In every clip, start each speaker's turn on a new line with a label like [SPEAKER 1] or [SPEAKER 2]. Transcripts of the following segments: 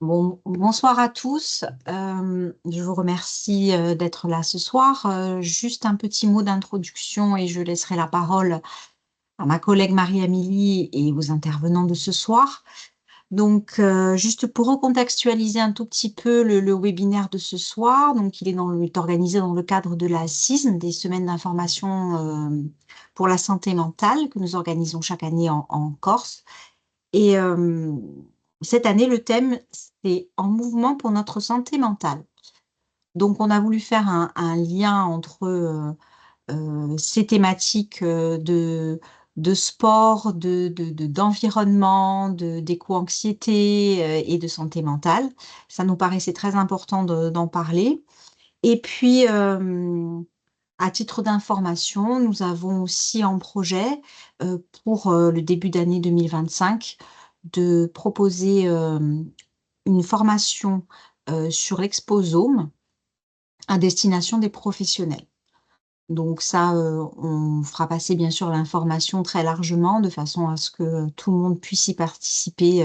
[SPEAKER 1] Bonsoir à tous. Je vous remercie d'être là ce soir. Juste un petit mot d'introduction et je laisserai la parole à ma collègue Marie-Amélie et aux intervenants de ce soir. Donc, juste pour recontextualiser un tout petit peu le webinaire de ce soir, donc il est organisé dans le cadre de la CISM, des semaines d'information pour la santé mentale que nous organisons chaque année en Corse. Et cette année, le thème, c'est En mouvement pour notre santé mentale. Donc, on a voulu faire un lien entre ces thématiques de sport, d'environnement, d'éco-anxiété et de santé mentale. Ça nous paraissait très important d'en parler. Et puis, à titre d'information, nous avons aussi en projet pour le début d'année 2025 de proposer une formation sur l'exposome à destination des professionnels. Donc ça, on fera passer bien sûr l'information très largement de façon à ce que tout le monde puisse y participer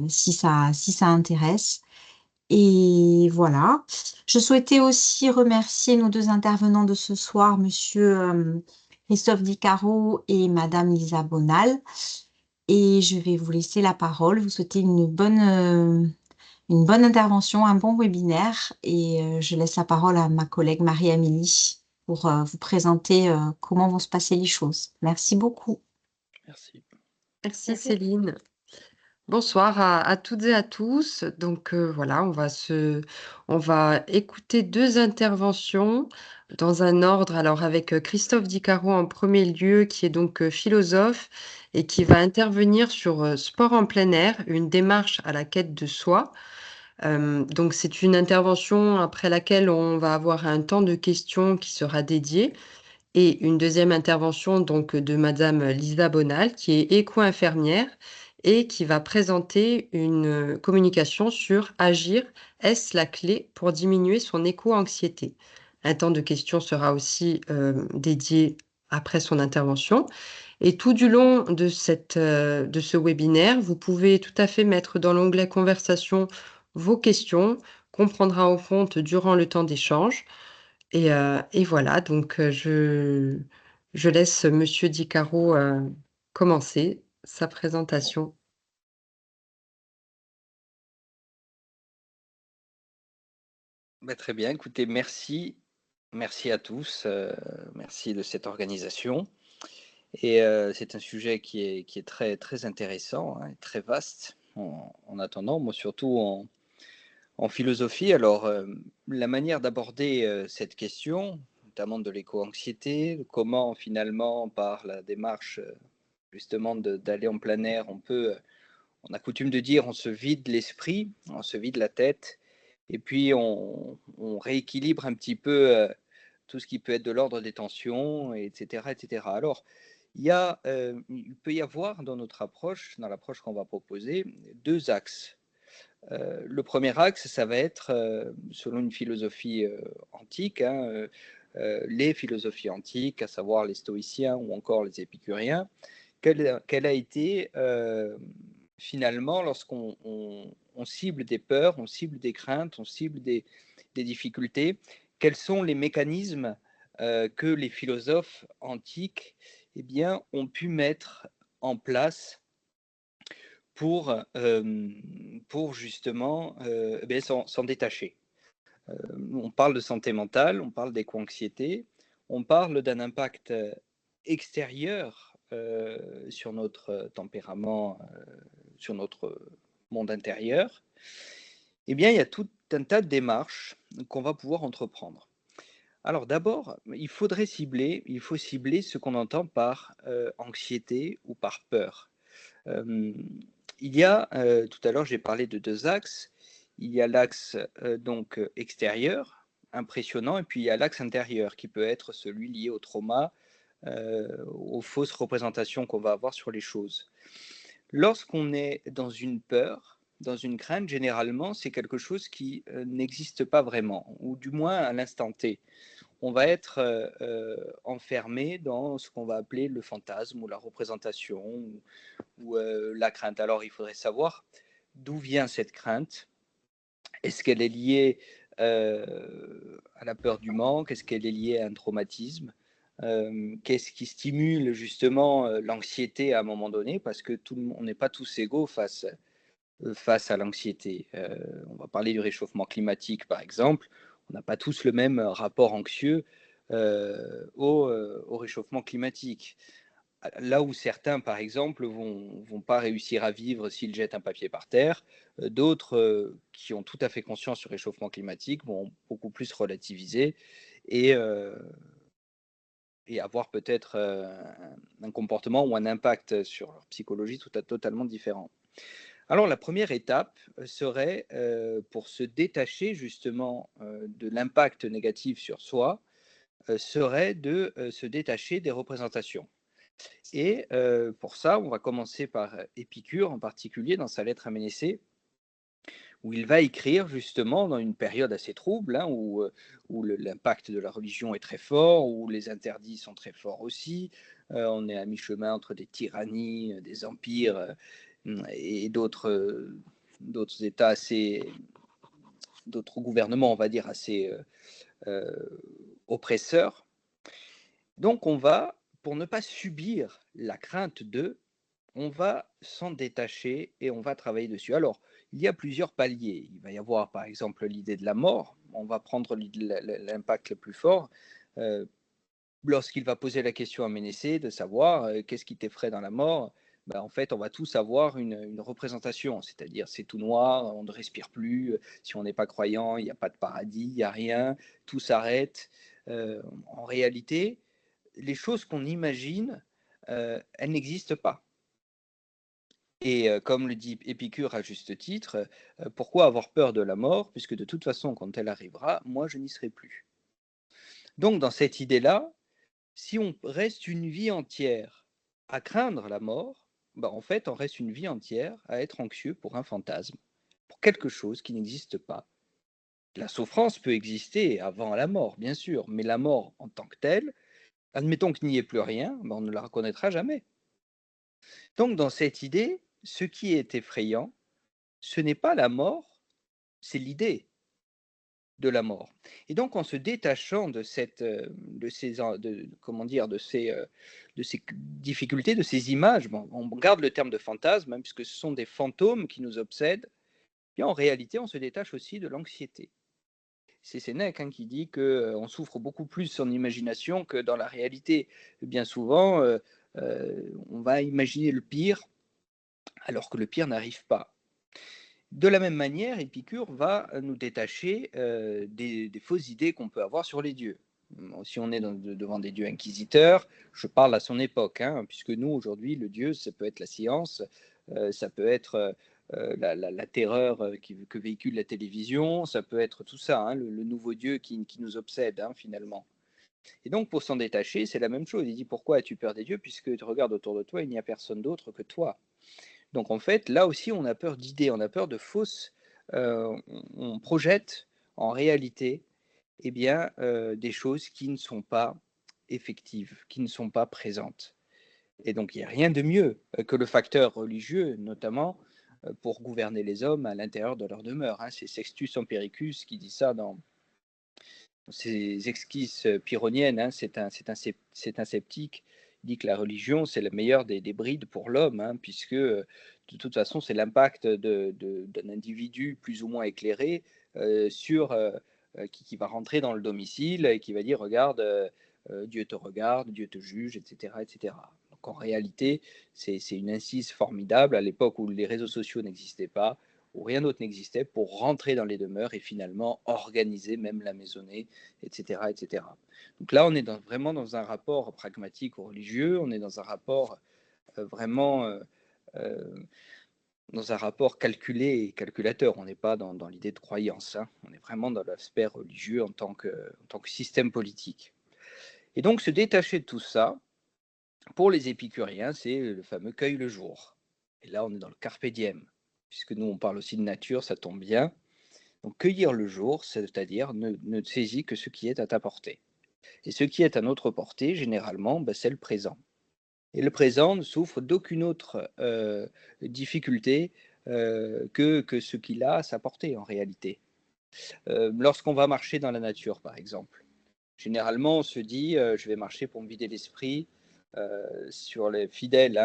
[SPEAKER 1] si ça intéresse. Et voilà. Je souhaitais aussi remercier nos deux intervenants de ce soir, Monsieur Christophe Dicaro et Madame Lisa Bonal. Et je vais vous laisser la parole, vous souhaiter une bonne intervention, un bon webinaire. Et je laisse la parole à ma collègue Marie-Amélie pour vous présenter comment vont se passer les choses. Merci beaucoup.
[SPEAKER 2] Merci.
[SPEAKER 3] Merci Céline. Bonsoir à toutes et à tous. Donc voilà, on va écouter deux interventions dans un ordre. Alors avec Christophe Dicaro en premier lieu, qui est donc philosophe et qui va intervenir sur sport en plein air, une démarche à la quête de soi. Donc c'est une intervention après laquelle on va avoir un temps de questions qui sera dédié. Et une deuxième intervention donc de Madame Lisa Bonal, qui est éco-infirmière et qui va présenter une communication sur agir, est-ce la clé pour diminuer son éco-anxiété? Un temps de questions sera aussi dédié après son intervention. Et tout du long de ce webinaire, vous pouvez tout à fait mettre dans l'onglet conversation vos questions qu'on prendra en compte durant le temps d'échange. Et voilà, donc je laisse Monsieur Di Caro commencer sa présentation.
[SPEAKER 2] Très bien, écoutez, merci. Merci à tous. Merci de cette organisation. Et c'est un sujet qui est très, très intéressant, hein, et très vaste en attendant, moi surtout en philosophie. Alors, la manière d'aborder cette question, notamment de l'éco-anxiété, comment finalement, par la démarche justement d'aller en plein air, on a coutume de dire, on se vide l'esprit, on se vide la tête, et puis on rééquilibre un petit peu tout ce qui peut être de l'ordre des tensions, etc., etc. Alors, il peut y avoir dans notre approche, dans l'approche qu'on va proposer, deux axes. Le premier axe, ça va être, selon une philosophie antique, hein, les philosophies antiques, à savoir les stoïciens ou encore les épicuriens, quelle a été finalement, lorsqu'on cible des peurs, on cible des craintes, on cible des difficultés, quels sont les mécanismes que les philosophes antiques eh bien, ont pu mettre en place pour justement s'en détacher. On parle de santé mentale, on parle d'éco-anxiété, on parle d'un impact extérieur sur notre tempérament, sur notre monde intérieur. Eh bien, il y a tout un tas de démarches qu'on va pouvoir entreprendre. Alors d'abord, il faut cibler ce qu'on entend par anxiété ou par peur. Euh, tout à l'heure, j'ai parlé de deux axes. Il y a l'axe donc extérieur, impressionnant, et puis il y a l'axe intérieur, qui peut être celui lié au trauma, aux fausses représentations qu'on va avoir sur les choses. Lorsqu'on est dans une peur, dans une crainte, généralement, c'est quelque chose qui n'existe pas vraiment, ou du moins à l'instant T. On va être enfermé dans ce qu'on va appeler le fantasme ou la représentation ou la crainte. Alors, il faudrait savoir d'où vient cette crainte. Est-ce qu'elle est liée à la peur du manque? Est-ce qu'elle est liée à un traumatisme? Qu'est-ce qui stimule justement l'anxiété à un moment donné? Parce que on n'est pas tous égaux face à l'anxiété. On va parler du réchauffement climatique, par exemple. On n'a pas tous le même rapport anxieux au réchauffement climatique. Là où certains, par exemple, vont pas réussir à vivre s'ils jettent un papier par terre, d'autres qui ont tout à fait conscience du réchauffement climatique vont beaucoup plus relativiser et, euh, et avoir peut-être un comportement ou un impact sur leur psychologie totalement différent. Alors la première étape serait pour se détacher justement de l'impact négatif sur soi, serait de se détacher des représentations. Et pour ça, on va commencer par Épicure en particulier dans sa lettre à Ménécée, où il va écrire justement dans une période assez trouble, hein, où l'impact de la religion est très fort, où les interdits sont très forts aussi. On est à mi-chemin entre des tyrannies, des empires et d'autres États d'autres gouvernements, on va dire, assez oppresseurs. Donc on va, pour ne pas subir la crainte on va s'en détacher et on va travailler dessus. Alors, il y a plusieurs paliers. Il va y avoir, par exemple, l'idée de la mort. On va prendre l'impact le plus fort. Lorsqu'il va poser la question à Ménécée de savoir qu'est-ce qui t'effraie dans la mort, en fait, on va tous avoir une représentation, c'est-à-dire c'est tout noir, on ne respire plus, si on n'est pas croyant, il n'y a pas de paradis, il n'y a rien, tout s'arrête. En réalité, les choses qu'on imagine, elles n'existent pas. Et comme le dit Épicure à juste titre, pourquoi avoir peur de la mort, puisque de toute façon, quand elle arrivera, moi, je n'y serai plus. Donc, dans cette idée-là, si on reste une vie entière à craindre la mort, en fait, on reste une vie entière à être anxieux pour un fantasme, pour quelque chose qui n'existe pas. La souffrance peut exister avant la mort, bien sûr, mais la mort en tant que telle, admettons qu'il n'y ait plus rien, on ne la reconnaîtra jamais. Donc, dans cette idée, ce qui est effrayant, ce n'est pas la mort, c'est l'idée de la mort. Et donc, en se détachant de ces difficultés, de ces images, on garde le terme de fantasme, hein, puisque ce sont des fantômes qui nous obsèdent, et en réalité, on se détache aussi de l'anxiété. C'est Sénèque qui dit qu'on souffre beaucoup plus en imagination que dans la réalité. Bien souvent, on va imaginer le pire, alors que le pire n'arrive pas. De la même manière, Épicure va nous détacher des fausses idées qu'on peut avoir sur les dieux. Si on est devant des dieux inquisiteurs, je parle à son époque, puisque nous, aujourd'hui, le dieu, ça peut être la science, ça peut être la terreur que véhicule la télévision, ça peut être tout ça, le nouveau dieu qui nous obsède, finalement. Et donc, pour s'en détacher, c'est la même chose. Il dit, pourquoi as-tu peur des dieux? Puisque tu regardes autour de toi, il n'y a personne d'autre que toi. Donc en fait, là aussi, on a peur d'idées, on a peur de fausses. On projette en réalité des choses qui ne sont pas effectives, qui ne sont pas présentes. Et donc il n'y a rien de mieux que le facteur religieux, notamment pour gouverner les hommes à l'intérieur de leur demeure. C'est Sextus Empiricus qui dit ça dans ses esquisses pyrrhoniennes. C'est un sceptique. Il dit que la religion, c'est le meilleur des brides pour l'homme, puisque de toute façon, c'est l'impact d'un individu plus ou moins éclairé qui va rentrer dans le domicile et qui va dire, regarde, Dieu te regarde, Dieu te juge, etc. etc. Donc en réalité, c'est une incise formidable à l'époque où les réseaux sociaux n'existaient pas, où rien d'autre n'existait, pour rentrer dans les demeures et finalement organiser même la maisonnée, etc. etc. Donc là, on est vraiment dans un rapport pragmatique ou religieux, on est dans un rapport vraiment dans un rapport calculé et calculateur. On n'est pas dans l'idée de croyance, on est vraiment dans l'aspect religieux en tant que système politique. Et donc, se détacher de tout ça, pour les épicuriens, c'est le fameux cueille le jour. Et là, on est dans le carpe diem, puisque nous, on parle aussi de nature, ça tombe bien. Donc, cueillir le jour, c'est-à-dire ne saisis que ce qui est à ta portée. Et ce qui est à notre portée, généralement, c'est le présent. Et le présent ne souffre d'aucune autre difficulté que ce qu'il a à sa portée en réalité. Lorsqu'on va marcher dans la nature, par exemple, généralement, on se dit, je vais marcher pour me vider l'esprit, sur les fidèles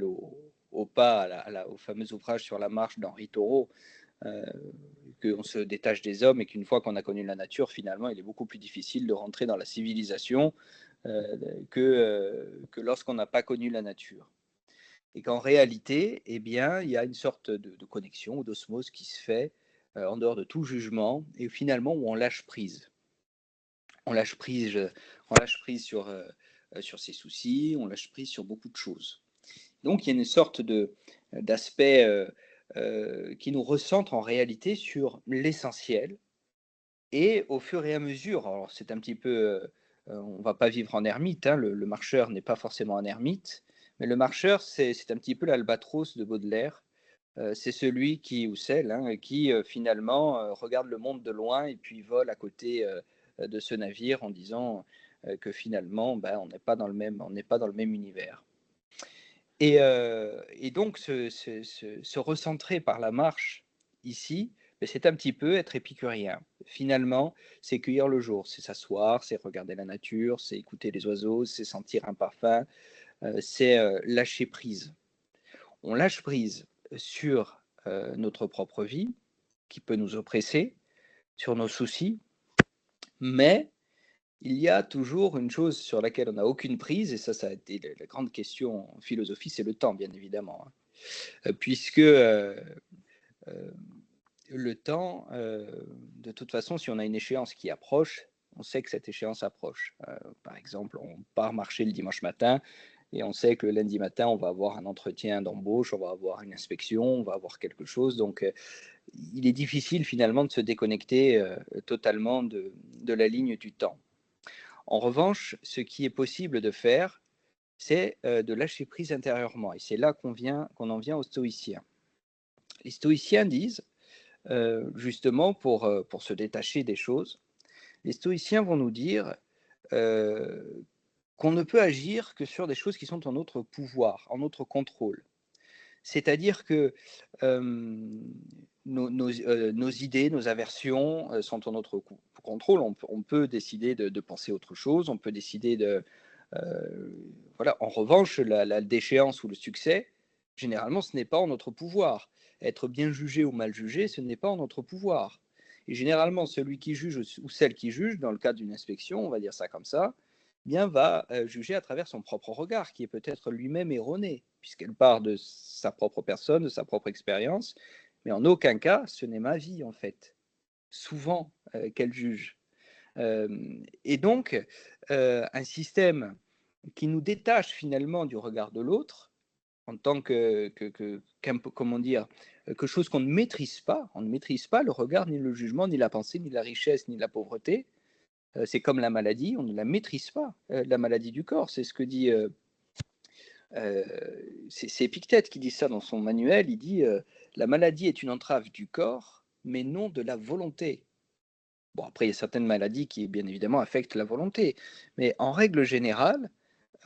[SPEAKER 2] au pas, au fameux ouvrage sur la marche d'Henri Thoreau, qu'on se détache des hommes et qu'une fois qu'on a connu la nature, finalement, il est beaucoup plus difficile de rentrer dans la civilisation que lorsqu'on n'a pas connu la nature. Et qu'en réalité, eh bien, il y a une sorte de connexion ou d'osmose qui se fait en dehors de tout jugement et finalement où on lâche prise. On lâche prise, sur ses soucis, on lâche prise sur beaucoup de choses. Donc il y a une sorte d'aspect qui nous recentre en réalité sur l'essentiel. Et au fur et à mesure, alors c'est un petit peu, on ne va pas vivre en ermite, hein, le marcheur n'est pas forcément un ermite, mais le marcheur, c'est un petit peu l'albatros de Baudelaire. C'est celui qui, ou celle, hein, qui finalement regarde le monde de loin et puis vole à côté de ce navire en disant que finalement, ben, on n'est pas dans le même univers. Et donc, se recentrer par la marche ici, ben, c'est un petit peu être épicurien. Finalement, c'est cueillir le jour, c'est s'asseoir, c'est regarder la nature, c'est écouter les oiseaux, c'est sentir un parfum, c'est lâcher prise. On lâche prise sur notre propre vie, qui peut nous oppresser, sur nos soucis, mais il y a toujours une chose sur laquelle on n'a aucune prise, et ça a été la grande question en philosophie, c'est le temps, bien évidemment. Puisque le temps, de toute façon, si on a une échéance qui approche, on sait que cette échéance approche. Par exemple, on part marcher le dimanche matin, et on sait que le lundi matin, on va avoir un entretien d'embauche, on va avoir une inspection, on va avoir quelque chose. Donc, il est difficile finalement de se déconnecter totalement de la ligne du temps. En revanche, ce qui est possible de faire, c'est de lâcher prise intérieurement. Et c'est là qu'on en vient aux stoïciens. Les stoïciens disent, justement, pour se détacher des choses, les stoïciens vont nous dire qu'on ne peut agir que sur des choses qui sont en notre pouvoir, en notre contrôle. C'est-à-dire que nos idées, nos aversions sont en notre contrôle. On peut décider de penser autre chose, on peut décider de... voilà. En revanche, la déchéance ou le succès, généralement, ce n'est pas en notre pouvoir. Être bien jugé ou mal jugé, ce n'est pas en notre pouvoir. Et généralement, celui qui juge ou celle qui juge, dans le cadre d'une inspection, on va dire ça comme ça, bien va juger à travers son propre regard, qui est peut-être lui-même erroné, puisqu'elle part de sa propre personne, de sa propre expérience, mais en aucun cas, ce n'est ma vie, en fait. Souvent qu'elle juge. Et donc, un système qui nous détache finalement du regard de l'autre, en tant comment dire, quelque chose qu'on ne maîtrise pas. On ne maîtrise pas le regard, ni le jugement, ni la pensée, ni la richesse, ni la pauvreté. C'est comme la maladie, on ne la maîtrise pas, la maladie du corps. C'est ce que dit, c'est Épictète qui dit ça dans son manuel. Il dit la maladie est une entrave du corps, mais non de la volonté. Bon, après, il y a certaines maladies qui, bien évidemment, affectent la volonté. Mais en règle générale,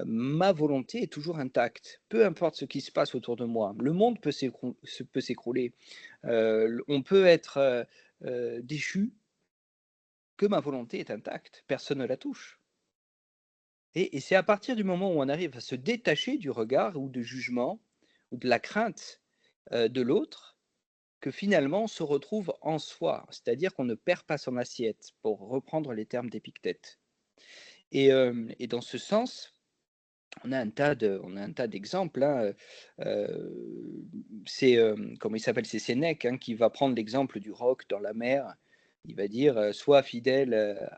[SPEAKER 2] ma volonté est toujours intacte, peu importe ce qui se passe autour de moi. Le monde peut s'écrouler, on peut être déchu, que ma volonté est intacte, personne ne la touche. Et c'est à partir du moment où on arrive à se détacher du regard ou du jugement ou de la crainte de l'autre, que finalement on se retrouve en soi, c'est-à-dire qu'on ne perd pas son assiette, pour reprendre les termes d'Épictète. Et dans ce sens, on a un tas d'exemples. Hein. C'est, comment il s'appelle, c'est Sénèque hein, qui va prendre l'exemple du roc dans la mer. Il va dire sois fidèle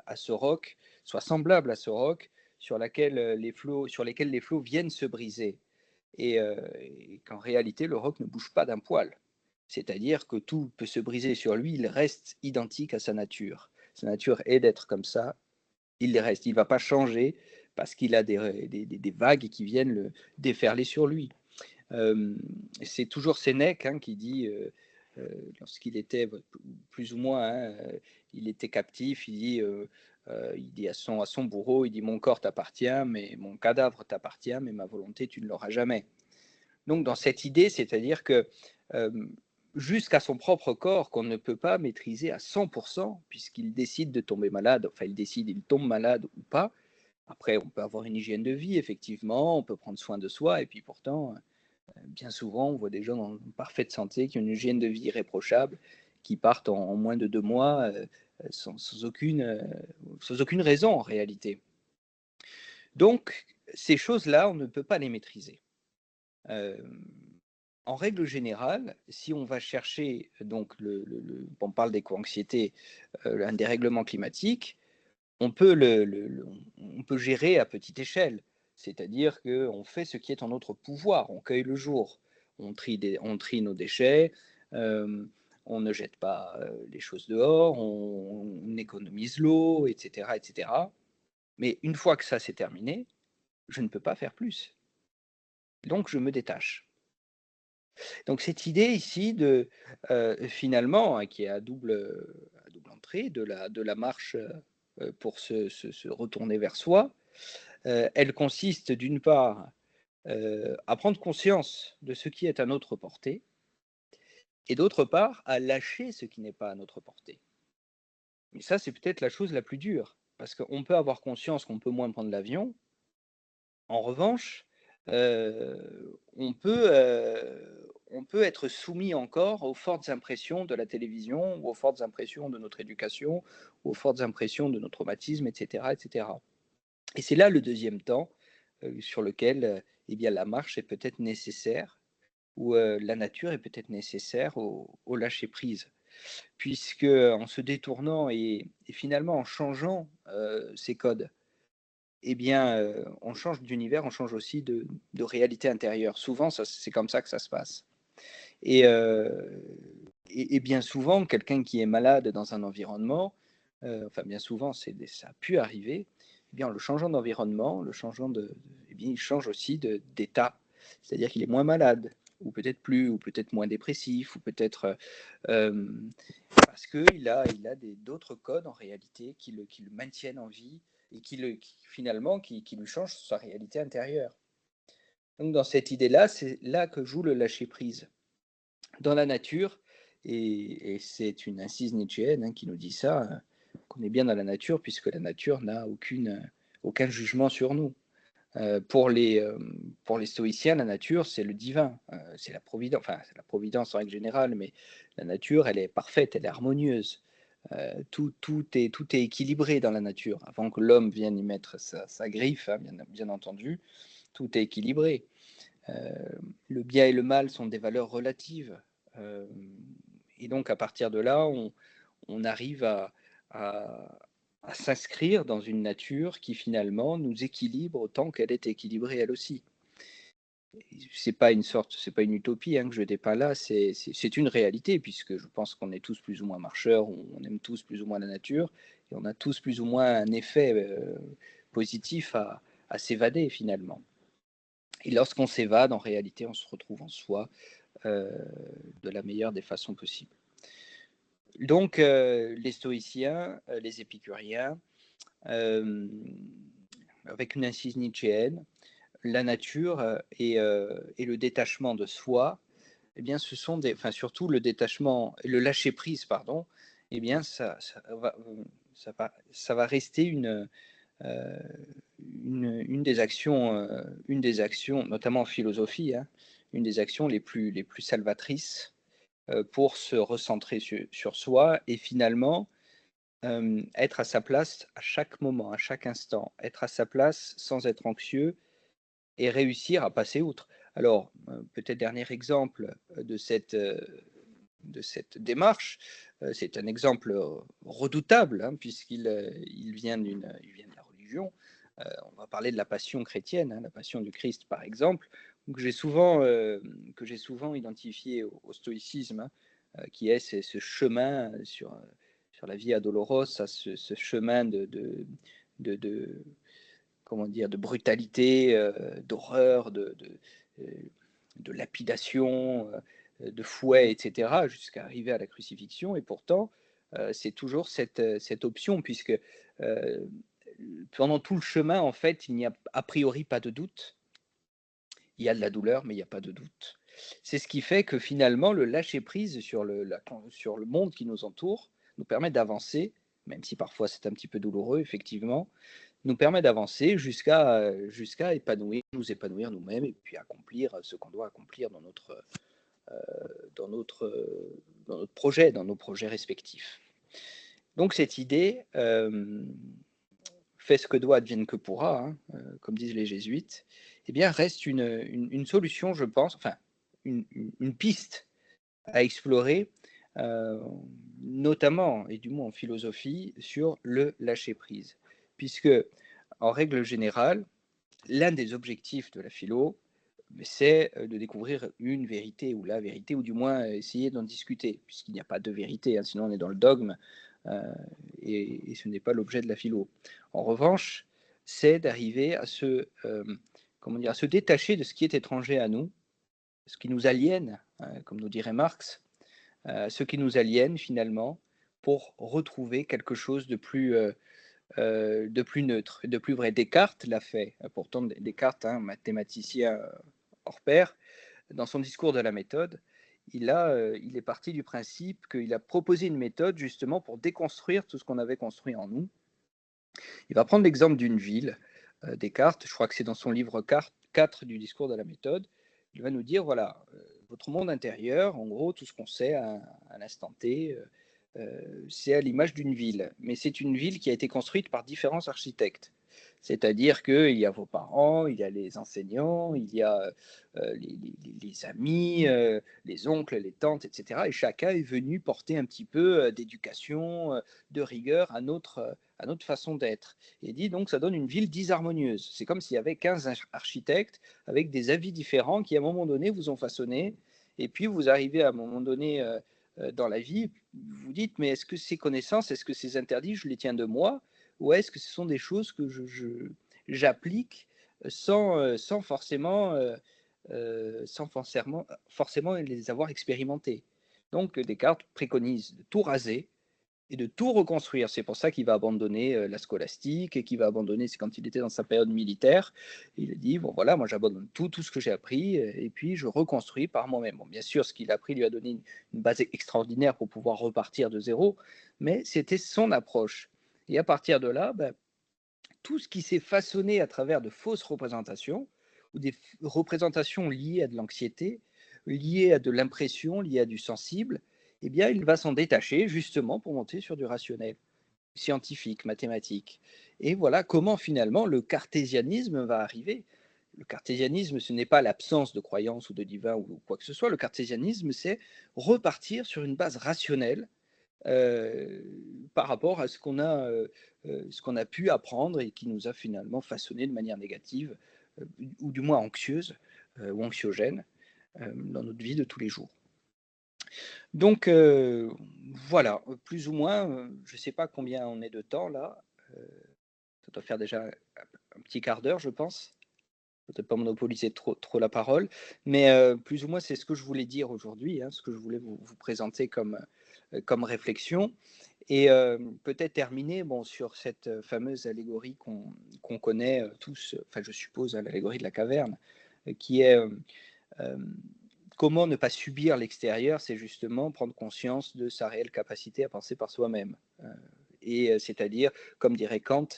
[SPEAKER 2] à ce roc, sois semblable à ce roc sur lesquels les flots viennent se briser. Et qu'en réalité, le roc ne bouge pas d'un poil. C'est-à-dire que tout peut se briser sur lui, il reste identique à sa nature. Sa nature est d'être comme ça, il reste, il ne va pas changer parce qu'il a des vagues qui viennent le déferler sur lui. C'est toujours Sénèque hein, qui dit, lorsqu'il était plus ou moins, hein, il était captif, il dit à son bourreau, il dit mon corps t'appartient, mais mon cadavre t'appartient, mais ma volonté tu ne l'auras jamais. Donc dans cette idée, c'est-à-dire que jusqu'à son propre corps qu'on ne peut pas maîtriser à 100%, puisqu'il décide de tomber malade, enfin il tombe malade ou pas. Après, on peut avoir une hygiène de vie, effectivement, on peut prendre soin de soi, et puis pourtant, bien souvent, on voit des gens en parfaite santé qui ont une hygiène de vie irréprochable, qui partent en moins de 2 mois sans aucune raison en réalité. Donc, ces choses-là, on ne peut pas les maîtriser. En règle générale, si on va chercher, donc on parle d'éco-anxiété, un dérèglement climatique, on peut, on peut gérer à petite échelle. C'est-à-dire qu'on fait ce qui est en notre pouvoir, on cueille le jour, on trie nos déchets, on ne jette pas les choses dehors, on économise l'eau, etc., etc. Mais une fois que ça c'est terminé, je ne peux pas faire plus. Donc je me détache. Donc cette idée ici de finalement, hein, qui est à double entrée de la marche pour se retourner vers soi, elle consiste d'une part à prendre conscience de ce qui est à notre portée et d'autre part à lâcher ce qui n'est pas à notre portée. Et ça, c'est peut-être la chose la plus dure, parce qu'on peut avoir conscience qu'on peut moins prendre l'avion. En revanche, on peut être soumis encore aux fortes impressions de la télévision, ou aux fortes impressions de notre éducation, ou aux fortes impressions de nos traumatismes, etc., etc. Et c'est là le deuxième temps sur lequel eh bien, la marche est peut-être nécessaire, ou la nature est peut-être nécessaire au lâcher-prise. Puisque en se détournant et finalement en changeant ces codes, eh bien, on change d'univers, on change aussi de réalité intérieure. Souvent, c'est comme ça que ça se passe. Et, et bien souvent, quelqu'un qui est malade dans un environnement, enfin bien souvent, ça a pu arriver, eh bien, en le changeant d'environnement, eh bien, il change aussi d'état. C'est-à-dire qu'il est moins malade, ou peut-être plus, ou peut-être moins dépressif, ou peut-être parce qu'il a d'autres codes en réalité qui le maintiennent en vie et finalement qui lui changent sa réalité intérieure. Donc dans cette idée-là, c'est là que joue le lâcher-prise. Dans la nature, et c'est une incise nietzschéenne qui nous dit ça, qu'on est bien dans la nature puisque la nature n'a aucun jugement sur nous. Pour les stoïciens, la nature, c'est le divin, c'est la providence, enfin, c'est la providence en règle générale, mais la nature, elle est parfaite, elle est harmonieuse. Tout est équilibré dans la nature. Avant que l'homme vienne y mettre sa griffe, hein, bien entendu, tout est équilibré. Le bien et le mal sont des valeurs relatives. Et donc, à partir de là, on arrive à s'inscrire dans une nature qui finalement nous équilibre autant qu'elle est équilibrée elle aussi. C'est pas une utopie que je dépeins là, c'est une réalité puisque je pense qu'on est tous plus ou moins marcheurs, on aime tous plus ou moins la nature et on a tous plus ou moins un effet positif à s'évader finalement. Et lorsqu'on s'évade, en réalité, on se retrouve en soi de la meilleure des façons possibles. Donc, les stoïciens, les épicuriens, avec une incise nietzschéenne, la nature et le détachement de soi, eh bien, ce sont surtout le détachement, le lâcher prise, pardon, eh bien, ça va rester une des actions, notamment en philosophie, une des actions les plus salvatrices pour se recentrer sur soi et finalement être à sa place à chaque moment, à chaque instant, être à sa place sans être anxieux et réussir à passer outre. Alors, peut-être dernier exemple de cette démarche, c'est un exemple redoutable, puisqu'il vient de la religion. On va parler de la passion chrétienne, la passion du Christ par exemple, que j'ai souvent identifié au stoïcisme, qui est ce chemin sur la Via Dolorosa, ce chemin comment dire, de brutalité, d'horreur, de lapidation, de fouet, etc., jusqu'à arriver à la crucifixion. Et pourtant, c'est toujours cette option, puisque pendant tout le chemin, en fait, il n'y a a priori pas de doute. Il y a de la douleur, mais il n'y a pas de doute. C'est ce qui fait que finalement, le lâcher-prise sur le monde qui nous entoure nous permet d'avancer, même si parfois c'est un petit peu douloureux, effectivement, nous permet d'avancer jusqu'à nous épanouir nous-mêmes et puis accomplir ce qu'on doit accomplir dans notre, dans notre projet, dans nos projets respectifs. Donc cette idée, fais ce que doit, advienne que pourra, hein, comme disent les jésuites, eh bien reste une solution, je pense, enfin une piste à explorer, euh, notamment, et du moins en philosophie, sur le lâcher-prise. Puisque, en règle générale, l'un des objectifs de la philo, c'est de découvrir une vérité ou la vérité, ou du moins essayer d'en discuter, puisqu'il n'y a pas de vérité, hein, sinon on est dans le dogme, et ce n'est pas l'objet de la philo. En revanche, c'est d'arriver à à se détacher de ce qui est étranger à nous, ce qui nous aliène, comme nous dirait Marx, ce qui nous aliène finalement, pour retrouver quelque chose de plus neutre, de plus vrai. Descartes l'a fait. Pourtant, Descartes, un mathématicien hors pair, dans son discours de la méthode, il est parti du principe qu'il a proposé une méthode justement pour déconstruire tout ce qu'on avait construit en nous. Il va prendre l'exemple d'une ville, Descartes, je crois que c'est dans son livre 4 du discours de la méthode, il va nous dire, voilà, votre monde intérieur, en gros, tout ce qu'on sait à l'instant T, c'est à l'image d'une ville. Mais c'est une ville qui a été construite par différents architectes. C'est-à-dire qu'il y a vos parents, il y a les enseignants, il y a les amis, les oncles, les tantes, etc. Et chacun est venu porter un petit peu d'éducation, de rigueur à notre façon d'être. Et dit donc ça donne une ville disharmonieuse. C'est comme s'il y avait 15 architectes avec des avis différents qui à un moment donné vous ont façonné. Et puis vous arrivez à un moment donné dans la vie, vous dites mais est-ce que ces connaissances, est-ce que ces interdits, je les tiens de moi, ou est-ce que ce sont des choses que j'applique sans forcément les avoir expérimentées. Donc Descartes préconise de tout raser et de tout reconstruire. C'est pour ça qu'il va abandonner la scolastique et qu'il va abandonner, c'est quand il était dans sa période militaire, il a dit, bon voilà, moi j'abandonne tout ce que j'ai appris et puis je reconstruis par moi-même. Bon, bien sûr, ce qu'il a appris lui a donné une base extraordinaire pour pouvoir repartir de zéro, mais c'était son approche. Et à partir de là, ben, tout ce qui s'est façonné à travers de fausses représentations, ou des représentations liées à de l'anxiété, liées à de l'impression, liées à du sensible, eh bien, il va s'en détacher justement pour monter sur du rationnel, scientifique, mathématique. Et voilà comment finalement le cartésianisme va arriver. Le cartésianisme, ce n'est pas l'absence de croyance ou de divin ou quoi que ce soit. Le cartésianisme, c'est repartir sur une base rationnelle euh, par rapport à ce qu'on a pu apprendre et qui nous a finalement façonné de manière négative, ou du moins anxieuse ou anxiogène dans notre vie de tous les jours. Donc voilà, plus ou moins, je ne sais pas combien on est de temps là, ça doit faire déjà un petit quart d'heure, je pense. Peut-être pas monopoliser trop la parole, mais plus ou moins c'est ce que je voulais dire aujourd'hui, hein, ce que je voulais vous présenter comme réflexion. Et peut-être terminer bon, sur cette fameuse allégorie qu'on connaît tous, enfin je suppose, hein, l'allégorie de la caverne, qui est euh, comment ne pas subir l'extérieur, c'est justement prendre conscience de sa réelle capacité à penser par soi-même. Et c'est-à-dire, comme dirait Kant,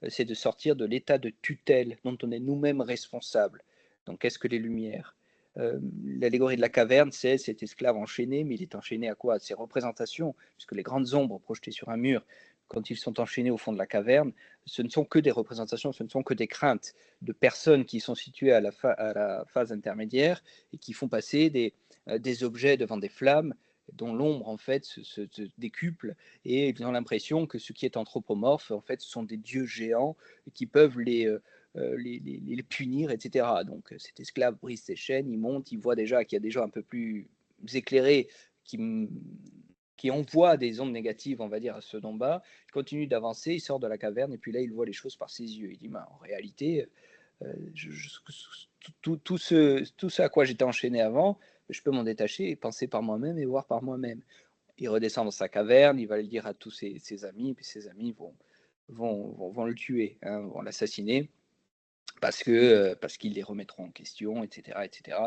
[SPEAKER 2] c'est de sortir de l'état de tutelle dont on est nous-mêmes responsables. Donc, qu'est-ce que les lumières? L'allégorie de la caverne, c'est cet esclave enchaîné, mais il est enchaîné à quoi? À ses représentations, puisque les grandes ombres projetées sur un mur, quand ils sont enchaînés au fond de la caverne, ce ne sont que des représentations, ce ne sont que des craintes de personnes qui sont situées à la phase intermédiaire et qui font passer des objets devant des flammes dont l'ombre en fait se décuple, et ils ont l'impression que ce qui est anthropomorphe en fait ce sont des dieux géants qui peuvent les punir, etc. Donc cet esclave brise ses chaînes, il monte, il voit déjà qu'il y a des gens un peu plus éclairés qui, qui envoient des ondes négatives, on va dire, à ceux d'en bas. Il continue d'avancer, il sort de la caverne, et puis là, il voit les choses par ses yeux. Il dit, en réalité, tout ce à quoi j'étais enchaîné avant, je peux m'en détacher et penser par moi-même et voir par moi-même. Il redescend dans sa caverne, il va le dire à tous ses amis, puis ses amis vont le tuer, hein, vont l'assassiner. parce qu'ils les remettront en question, etc., etc.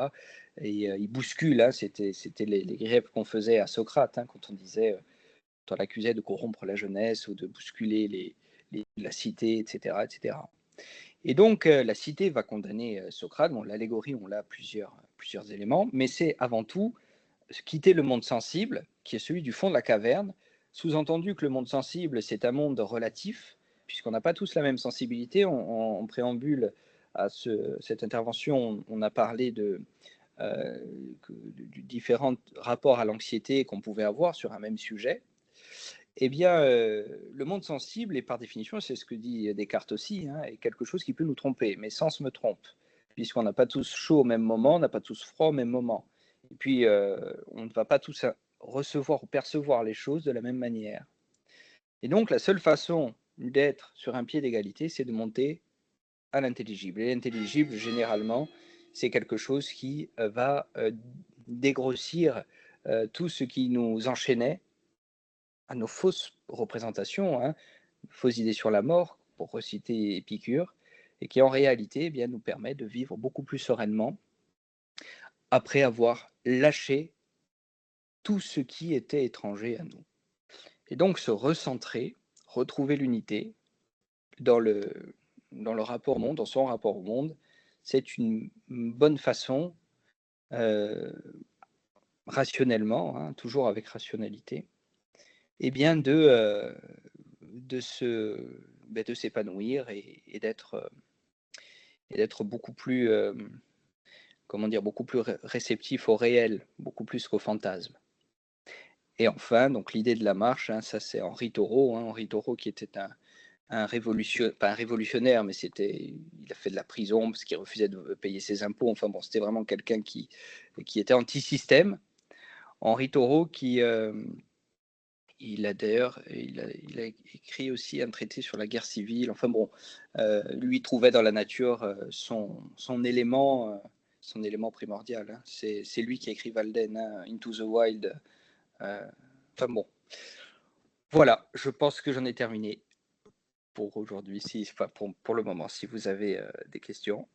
[SPEAKER 2] Et ils bousculent, hein, c'était les griefs qu'on faisait à Socrate, hein, quand on disait, on l'accusait de corrompre la jeunesse ou de bousculer la cité, etc., etc. Et donc la cité va condamner Socrate. Bon, l'allégorie, on l'a plusieurs éléments, mais c'est avant tout quitter le monde sensible, qui est celui du fond de la caverne, sous-entendu que le monde sensible, c'est un monde relatif, puisqu'on n'a pas tous la même sensibilité. En préambule à cette intervention, on a parlé du différents rapports à l'anxiété qu'on pouvait avoir sur un même sujet. Eh bien, le monde sensible, et par définition, c'est ce que dit Descartes aussi, hein, est quelque chose qui peut nous tromper, mais sans se me trompe, puisqu'on n'a pas tous chaud au même moment, on n'a pas tous froid au même moment. Et puis, on ne va pas tous recevoir ou percevoir les choses de la même manière. Et donc, la seule façon d'être sur un pied d'égalité, c'est de monter à l'intelligible. Et l'intelligible, généralement, c'est quelque chose qui va dégrossir tout ce qui nous enchaînait à nos fausses représentations, hein, fausses idées sur la mort, pour reciter Épicure, et qui en réalité bien, nous permet de vivre beaucoup plus sereinement après avoir lâché tout ce qui était étranger à nous. Et donc se recentrer, retrouver l'unité dans le rapport au monde, dans son rapport au monde, c'est une bonne façon, rationnellement, hein, toujours avec rationalité, et bien de s'épanouir et d'être beaucoup plus, comment dire, beaucoup plus réceptif au réel, beaucoup plus qu'au fantasme. Et enfin, donc l'idée de la marche, hein, ça c'est Henri Thoreau, hein, Henri Thoreau qui était pas un révolutionnaire, mais il a fait de la prison parce qu'il refusait de payer ses impôts. Enfin bon, c'était vraiment quelqu'un qui était anti-système. Henri Thoreau il a écrit aussi un traité sur la guerre civile. Enfin bon, lui trouvait dans la nature son élément primordial, hein. C'est lui qui a écrit Walden, hein, Into the Wild. Enfin bon, voilà, je pense que j'en ai terminé pour aujourd'hui, pour le moment. Si vous avez des questions,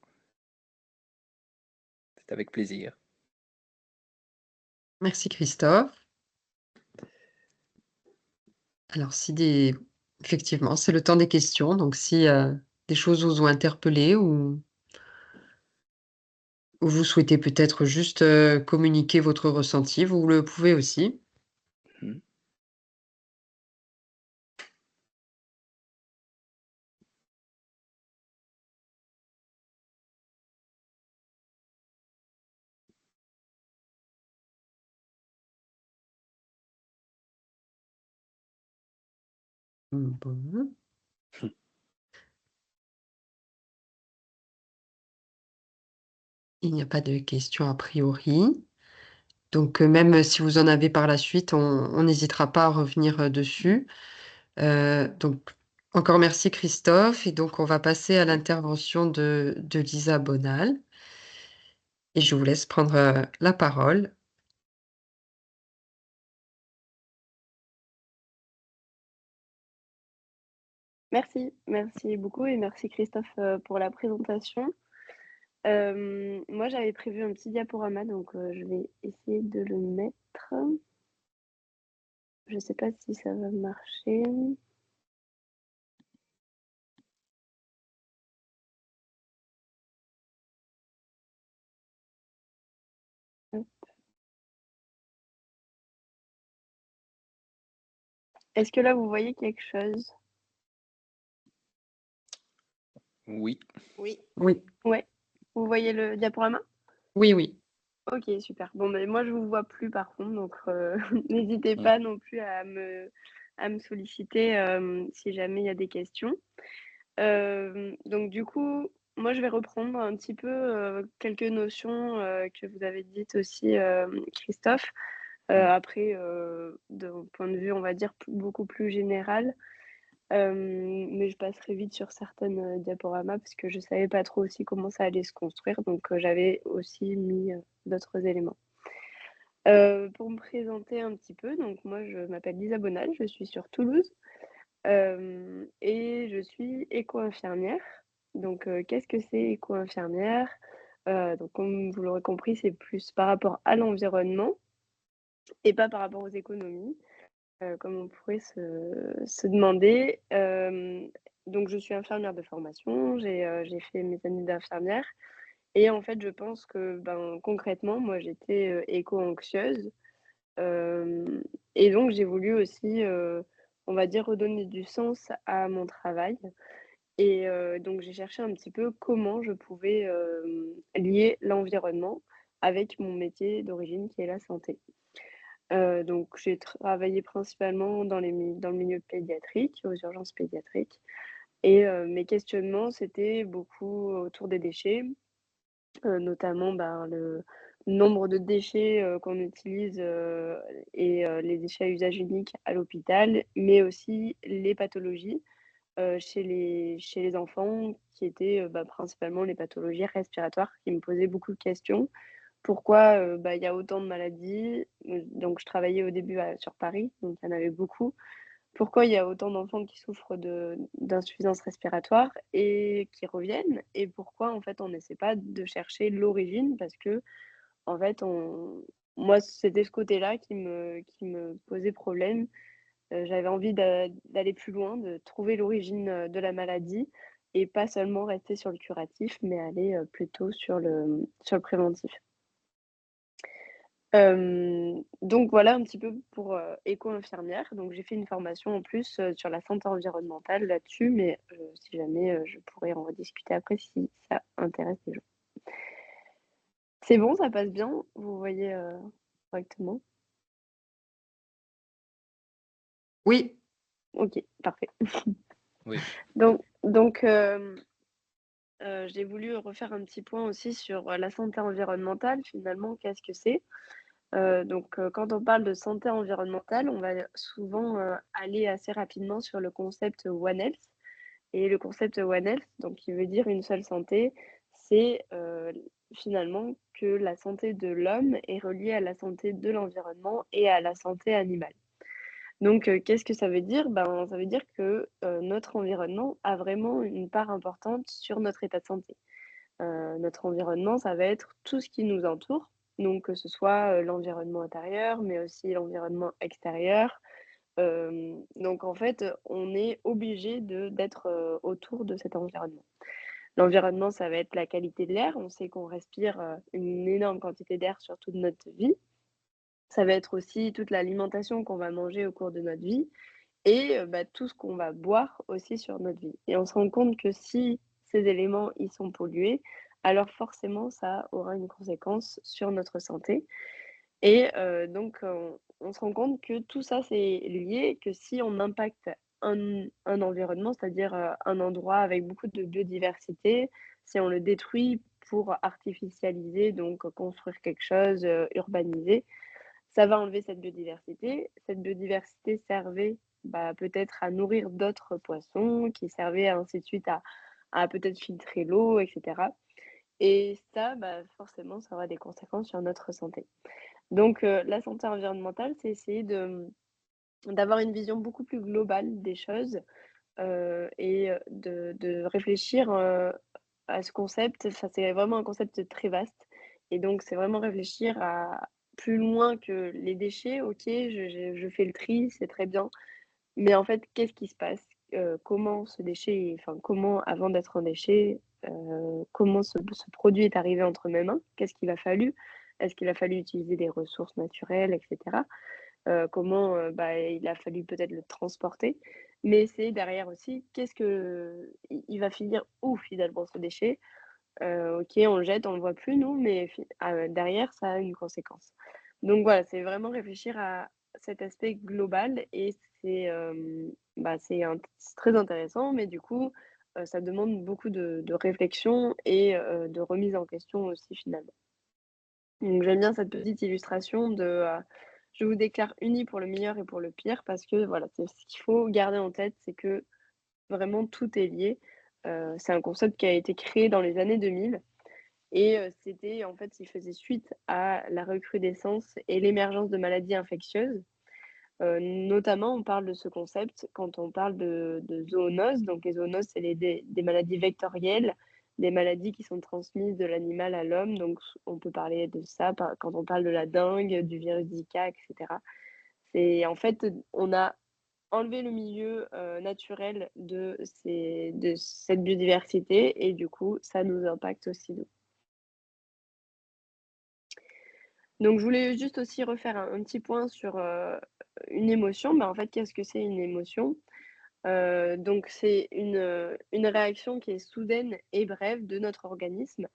[SPEAKER 2] c'est avec plaisir.
[SPEAKER 3] Merci Christophe. Alors, effectivement, c'est le temps des questions. Donc, si des choses vous ont interpellé ou vous souhaitez peut-être juste communiquer votre ressenti, vous le pouvez aussi.
[SPEAKER 2] Hmm.
[SPEAKER 3] Bon. Il n'y a pas de questions a priori. Donc, même si vous en avez par la suite, on n'hésitera pas à revenir dessus. Donc, encore merci Christophe. Et donc, on va passer à l'intervention de Lisa Bonal. Et je vous laisse prendre la parole.
[SPEAKER 4] Merci beaucoup et merci Christophe pour la présentation. Moi, j'avais prévu un petit diaporama, donc je vais essayer de le mettre. Je ne sais pas si ça va marcher. Hop. Est-ce que là, vous voyez quelque chose?
[SPEAKER 2] Oui.
[SPEAKER 1] Oui.
[SPEAKER 3] Oui,
[SPEAKER 4] Ouais. Vous voyez le diaporama?
[SPEAKER 3] oui, oui.
[SPEAKER 4] Ok, super. Bon, mais moi, je vous vois plus par contre, donc n'hésitez pas non plus à me solliciter si jamais il y a des questions. Donc du coup, moi, je vais reprendre un petit peu quelques notions que vous avez dites aussi, Christophe. Après, d'un point de vue, on va dire, beaucoup plus général. Mais je passerai vite sur certaines diaporamas parce que je savais pas trop aussi comment ça allait se construire. Donc j'avais aussi mis d'autres éléments. Pour me présenter un petit peu, donc moi je m'appelle Lisa Bonal, je suis sur Toulouse et je suis éco-infirmière. Donc, qu'est-ce que c'est éco-infirmière? Donc comme vous l'aurez compris, c'est plus par rapport à l'environnement et pas par rapport aux économies, comme on pourrait se demander. Donc je suis infirmière de formation, j'ai fait mes années d'infirmière et en fait, je pense que, ben, concrètement, moi, j'étais, éco-anxieuse, hem et donc j'ai voulu aussi, on va dire, redonner du sens à mon travail et donc j'ai cherché un petit peu comment je pouvais, lier l'environnement avec mon métier d'origine qui est la santé. Donc j'ai travaillé principalement dans le milieu pédiatrique, aux urgences pédiatriques et mes questionnements, c'était beaucoup autour des déchets, notamment, ben, le nombre de déchets, qu'on utilise, et les déchets à usage unique à l'hôpital, mais aussi les pathologies, chez les enfants qui étaient, bah, principalement les pathologies respiratoires qui me posaient beaucoup de questions. Pourquoi, bah, il y a autant de maladies? Donc je travaillais au début sur Paris, donc il y en avait beaucoup. Pourquoi il y a autant d'enfants qui souffrent d'insuffisance respiratoire et qui reviennent? Et pourquoi, en fait, on n'essaie pas de chercher l'origine? Parce que en fait, on moi, c'était ce côté-là qui me posait problème. J'avais envie d'aller plus loin, de trouver l'origine, de la maladie et pas seulement rester sur le curatif, mais aller, plutôt sur le préventif. Donc voilà un petit peu pour, éco-infirmière. Donc j'ai fait une formation en plus, sur la santé environnementale là-dessus, mais si jamais, je pourrais en rediscuter après si ça intéresse les gens. C'est bon, ça passe bien? Vous voyez, correctement?
[SPEAKER 3] Oui,
[SPEAKER 4] OK, parfait.
[SPEAKER 2] Oui.
[SPEAKER 4] Donc, j'ai voulu refaire un petit point aussi sur, la santé environnementale. Finalement, qu'est-ce que c'est? Quand on parle de santé environnementale, on va souvent, aller assez rapidement sur le concept One Health et le concept One Health, donc qui veut dire une seule santé, c'est, finalement que la santé de l'homme est reliée à la santé de l'environnement et à la santé animale. Donc, qu'est-ce que ça veut dire? Ben, ça veut dire que, notre environnement a vraiment une part importante sur notre état de santé. Notre environnement, ça va être tout ce qui nous entoure, donc que ce soit, l'environnement intérieur, mais aussi l'environnement extérieur. Donc en fait, on est obligé d'être, autour de cet environnement. L'environnement, ça va être la qualité de l'air. On sait qu'on respire, une énorme quantité d'air sur toute notre vie. Ça va être aussi toute l'alimentation qu'on va manger au cours de notre vie et bah, tout ce qu'on va boire aussi sur notre vie et on se rend compte que si ces éléments, ils sont pollués, alors forcément ça aura une conséquence sur notre santé et donc on se rend compte que tout ça, c'est lié, que si on impacte un environnement, c'est-à-dire, un endroit avec beaucoup de biodiversité, si on le détruit pour artificialiser, donc construire quelque chose, urbaniser, ça va enlever cette biodiversité. Cette biodiversité servait, bah, peut-être à nourrir d'autres poissons, qui servaient ainsi de suite à peut-être filtrer l'eau et cetera et ça, bah, forcément, ça aura des conséquences sur notre santé. Donc la santé environnementale, c'est essayer d'avoir une vision beaucoup plus globale des choses, et de réfléchir, à ce concept. Enfin, c'est vraiment un concept très vaste et donc c'est vraiment réfléchir à plus loin que les déchets. OK, je fais le tri, c'est très bien, mais en fait, qu'est-ce qui se passe? Comment ce déchet enfin, comment avant d'être un déchet, comment ce produit est arrivé entre mes mains? Qu'est-ce qu'il a fallu? Est-ce qu'il a fallu utiliser des ressources naturelles et cetera? Comment, bah, il a fallu peut-être le transporter, mais c'est derrière aussi qu'est-ce que il va finir où finalement ce déchet? OK, on le jette, on le voit plus nous, mais derrière ça a une conséquence. Donc voilà, c'est vraiment réfléchir à cet aspect global et bah, c'est très intéressant, mais du coup, ça demande beaucoup de réflexion et de remise en question aussi finalement. Donc j'aime bien cette petite illustration je vous déclare unis pour le meilleur et pour le pire parce que voilà, c'est ce qu'il faut garder en tête, c'est que vraiment tout est lié. C'est un concept qui a été créé dans les années 2000 et c'était en fait, il faisait suite à la recrudescence et l'émergence de maladies infectieuses. Notamment, on parle de ce concept quand on parle de zoonoses. Donc les zoonoses, c'est des maladies vectorielles, des maladies qui sont transmises de l'animal à l'homme. Donc on peut parler de ça quand on parle de la dengue, du virus Zika, etc. En fait, on a enlevé le milieu naturel de cette biodiversité et du coup, ça nous impacte aussi, nous. Donc je voulais juste aussi refaire un petit point sur une émotion. En fait, qu'est-ce que c'est une émotion? Donc c'est une réaction qui est soudaine et brève de notre organisme,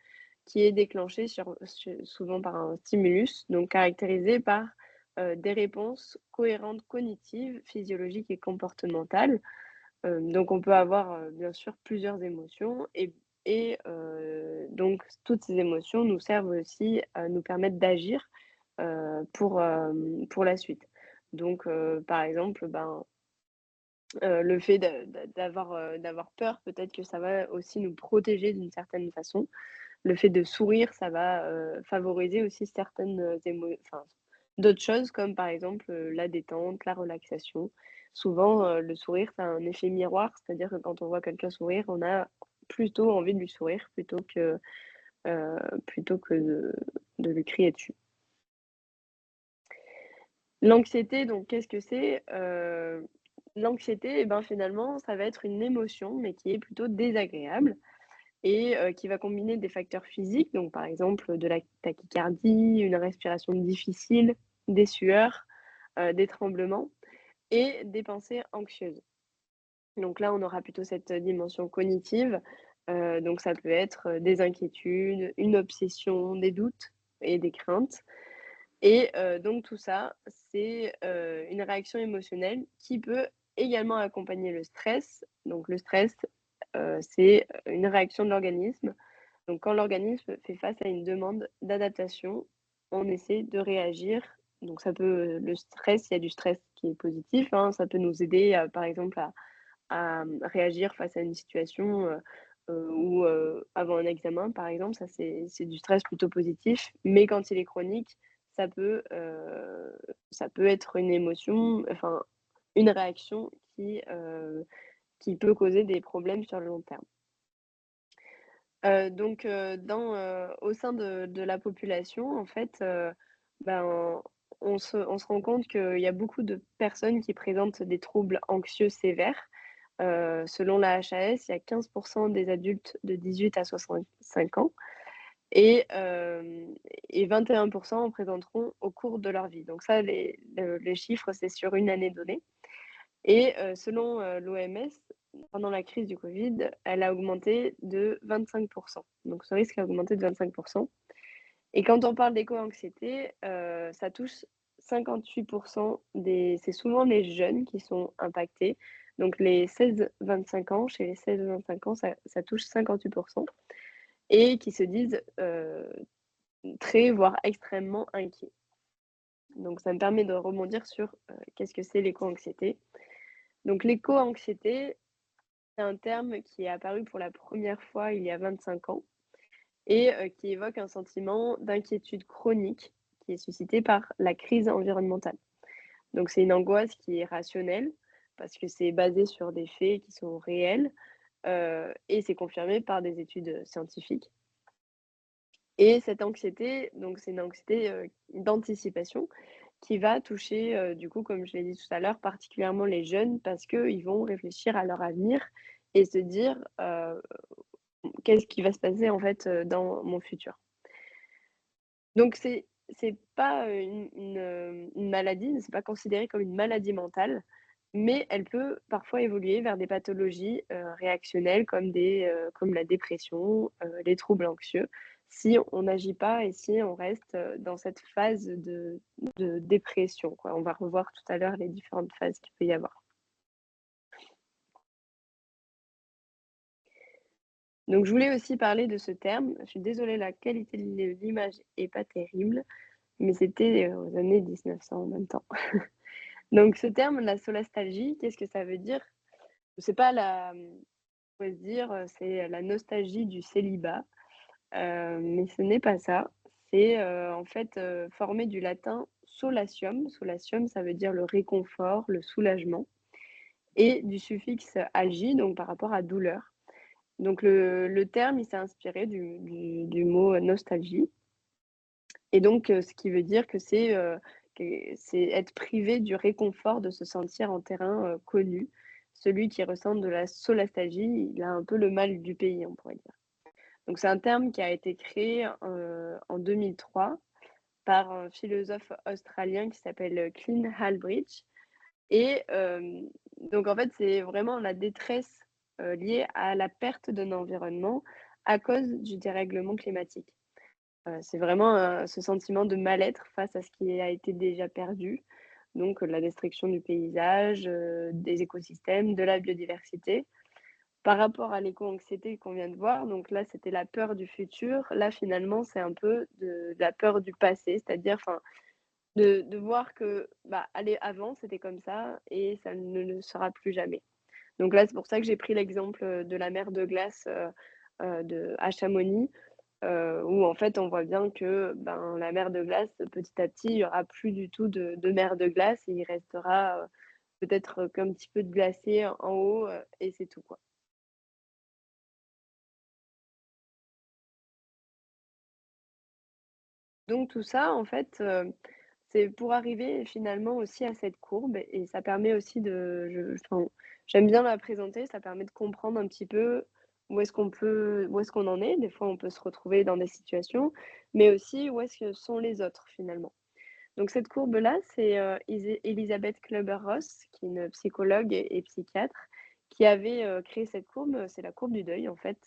[SPEAKER 4] qui est déclenchée souvent par un stimulus, donc caractérisé par des réponses cohérentes cognitives, physiologiques et comportementales. Donc on peut avoir bien sûr plusieurs émotions et donc toutes ces émotions nous servent aussi à nous permettre d'agir pour la suite. Donc par exemple, le fait d'avoir peur, peut-être que ça va aussi nous protéger d'une certaine façon. Le fait de sourire, ça va favoriser aussi d'autres choses comme par exemple la détente, la relaxation. Souvent, le sourire, ça a un effet miroir, c'est-à-dire que quand on voit quelqu'un sourire, on a plutôt envie de lui sourire plutôt que de lui crier dessus. L'anxiété, donc qu'est-ce que c'est? L'anxiété, finalement, ça va être une émotion, mais qui est plutôt désagréable et qui va combiner des facteurs physiques, donc par exemple de la tachycardie, une respiration difficile, des sueurs, des tremblements et des pensées anxieuses. Donc là, on aura plutôt cette dimension cognitive, donc ça peut être des inquiétudes, une obsession, des doutes et des craintes. Et donc tout ça, c'est une réaction émotionnelle qui peut également accompagner le stress. Donc le stress, c'est une réaction de l'organisme. Donc quand l'organisme fait face à une demande d'adaptation, on essaie de réagir. Donc le stress, il y a du stress qui est positif, hein, ça peut nous aider par exemple à réagir face à une situation ou avant un examen par exemple, ça c'est du stress plutôt positif. Mais quand il est chronique, ça peut, heu, ça peut être une émotion, enfin une réaction qui peut causer des problèmes sur le long terme. Donc au sein de la population, en fait, ben, on se rend compte qu'il y a beaucoup de personnes qui présentent des troubles anxieux sévères. Selon la HAS, il y a 15 des adultes de 18 à 65 ans et hem et 21 en présenteront au cours de leur vie. Donc ça, les chiffres, c'est sur une année donnée et selon l'OMS, pendant la crise du covid, elle a augmenté de 25. Donc ce risque a augmenté de 25. Et quand on parle d'éco-anxiété, ça touche 58 c'est souvent les jeunes qui sont impactés. Donc les 16-25 ans, chez les 16-25 ans, ça touche 58 et qui se disent, très, voire extrêmement inquiets. Donc ça me permet de rebondir sur, qu'est-ce que c'est l'éco-anxiété? Donc l'éco-anxiété, c'est un terme qui est apparu pour la première fois il y a 25 ans et qui évoque un sentiment d'inquiétude chronique qui est suscité par la crise environnementale. Donc c'est une angoisse qui est rationnelle parce que c'est basé sur des faits qui sont réels, et c'est confirmé par des études scientifiques. Et cette anxiété, donc c'est une anxiété, d'anticipation qui va toucher, du coup, comme je l'ai dit tout à l'heure, particulièrement les jeunes parce qu'ils vont réfléchir à leur avenir et se dire, «Qu'est-ce qui va se passer, en fait, dans mon futur?» Donc c'est pas, une maladie, c'est pas considéré comme une maladie mentale, mais elle peut parfois évoluer vers des pathologies, réactionnelles comme la dépression, les troubles anxieux, si on n'agit pas et si on reste, dans cette phase de dépression, quoi. On va revoir tout à l'heure les différentes phases qu'il peut y avoir. Donc je voulais aussi parler de ce terme. Je suis désolée, la qualité de l'image est pas terrible, mais c'était, aux années 1900 en même temps. Donc ce terme, la solastalgie, qu'est-ce que ça veut dire? C'est pas on pourrait se dire, c'est la nostalgie du célibat, mais ce n'est pas ça. C'est, en fait, formé du latin solatium. Solatium, ça veut dire le réconfort, le soulagement, et du suffixe algie, donc par rapport à douleur. Donc le terme, il s'est inspiré du mot nostalgie. Et donc, ce qui veut dire que c'est être privé du réconfort de se sentir en terrain connu. Celui qui ressent de la solastalgie, il a un peu le mal du pays, on pourrait dire. Donc, c'est un terme qui a été créé en 2003 par un philosophe australien qui s'appelle Clint Halbridge. Et donc, en fait, c'est vraiment la détresse liée à la perte d'un environnement à cause du dérèglement climatique. C'est vraiment ce sentiment de mal-être face à ce qui a été déjà perdu, donc la destruction du paysage, des écosystèmes, de la biodiversité. Par rapport à l'éco-anxiété qu'on vient de voir, donc là, c'était la peur du futur. Là, finalement, c'est un peu de la peur du passé, c'est-à-dire de voir que bah, allez, avant, c'était comme ça et ça ne le sera plus jamais. Donc là, c'est pour ça que j'ai pris l'exemple de la mer de glace à Chamonix, où en fait, on voit bien que ben, la mer de glace, petit à petit, il n'y aura plus du tout de mer de glace et il restera peut-être qu'un petit peu de glacier en haut et c'est tout, quoi. Donc tout ça, en fait, c'est pour arriver finalement aussi à cette courbe et ça permet aussi enfin, j'aime bien la présenter, ça permet de comprendre un petit peu où est-ce qu'on en est. Des fois, on peut se retrouver dans des situations, mais aussi où est-ce que sont les autres finalement. Donc cette courbe-là, c'est Elisabeth Kübler-Ross, qui est une psychologue et psychiatre, qui avait créé cette courbe. C'est la courbe du deuil en fait.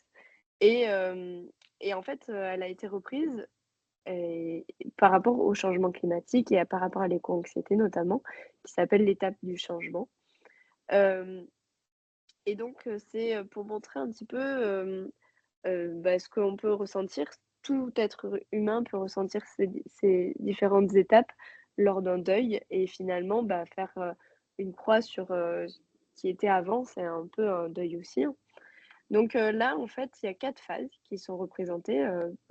[SPEAKER 4] Et, en fait, elle a été reprise et par rapport au changement climatique et par rapport à l'éco-anxiété notamment, qui s'appelle l'étape du changement. Hem et donc c'est, pour montrer un petit peu, bah, ce qu'on peut ressentir. Tout être humain peut ressentir ces différentes étapes lors d'un deuil et finalement, bah, faire, une croix sur, ce qui était avant, c'est un peu un deuil aussi, hein. Donc là, en fait, il y a 4 phases qui sont représentées,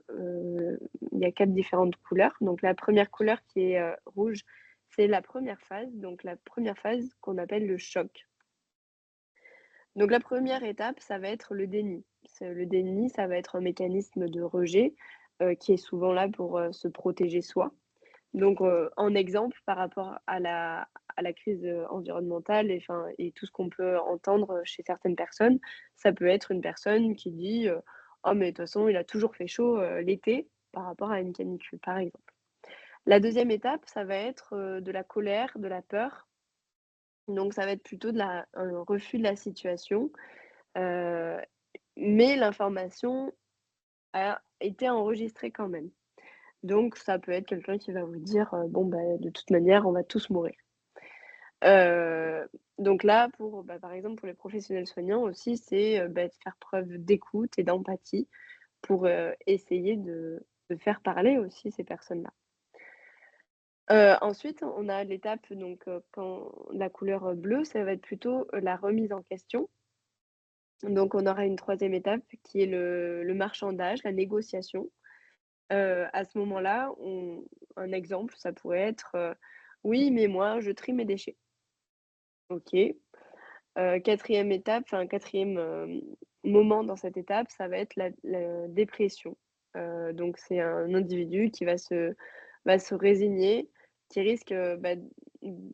[SPEAKER 4] il y a 4 différentes couleurs. Donc la première couleur qui est, rouge, c'est la première phase, donc la première phase qu'on appelle le choc. Donc la première étape, ça va être le déni. Le déni, ça va être un mécanisme de rejet, qui est souvent là pour, se protéger soi. Donc, en exemple, par rapport à la crise, environnementale et tout ce qu'on peut entendre chez certaines personnes, ça peut être une personne qui dit, «Oh mais de toute façon, il a toujours fait chaud, l'été», par rapport à une canicule, par exemple. La deuxième étape, ça va être, de la colère, de la peur. Donc ça va être plutôt un refus de la situation, heu, mais l'information a été enregistrée quand même. Donc ça peut être quelqu'un qui va vous dire, «Bon, bah, de toute manière, on va tous mourir». Heu, donc là, par exemple, pour les professionnels soignants aussi, c'est, bah, de faire preuve d'écoute et d'empathie pour, essayer de faire parler aussi ces personnes-là. Ensuite, on a l'étape donc, quand la couleur, bleue, ça va être plutôt, la remise en question. Donc on aura une troisième étape qui est le marchandage, la négociation. À ce moment-là, un exemple, ça pourrait être, «Oui, mais moi, je trie mes déchets». OK. 4e étape, enfin 4e, moment dans cette étape, ça va être la dépression. Donc c'est un individu qui va se résigner, qui risque, bah,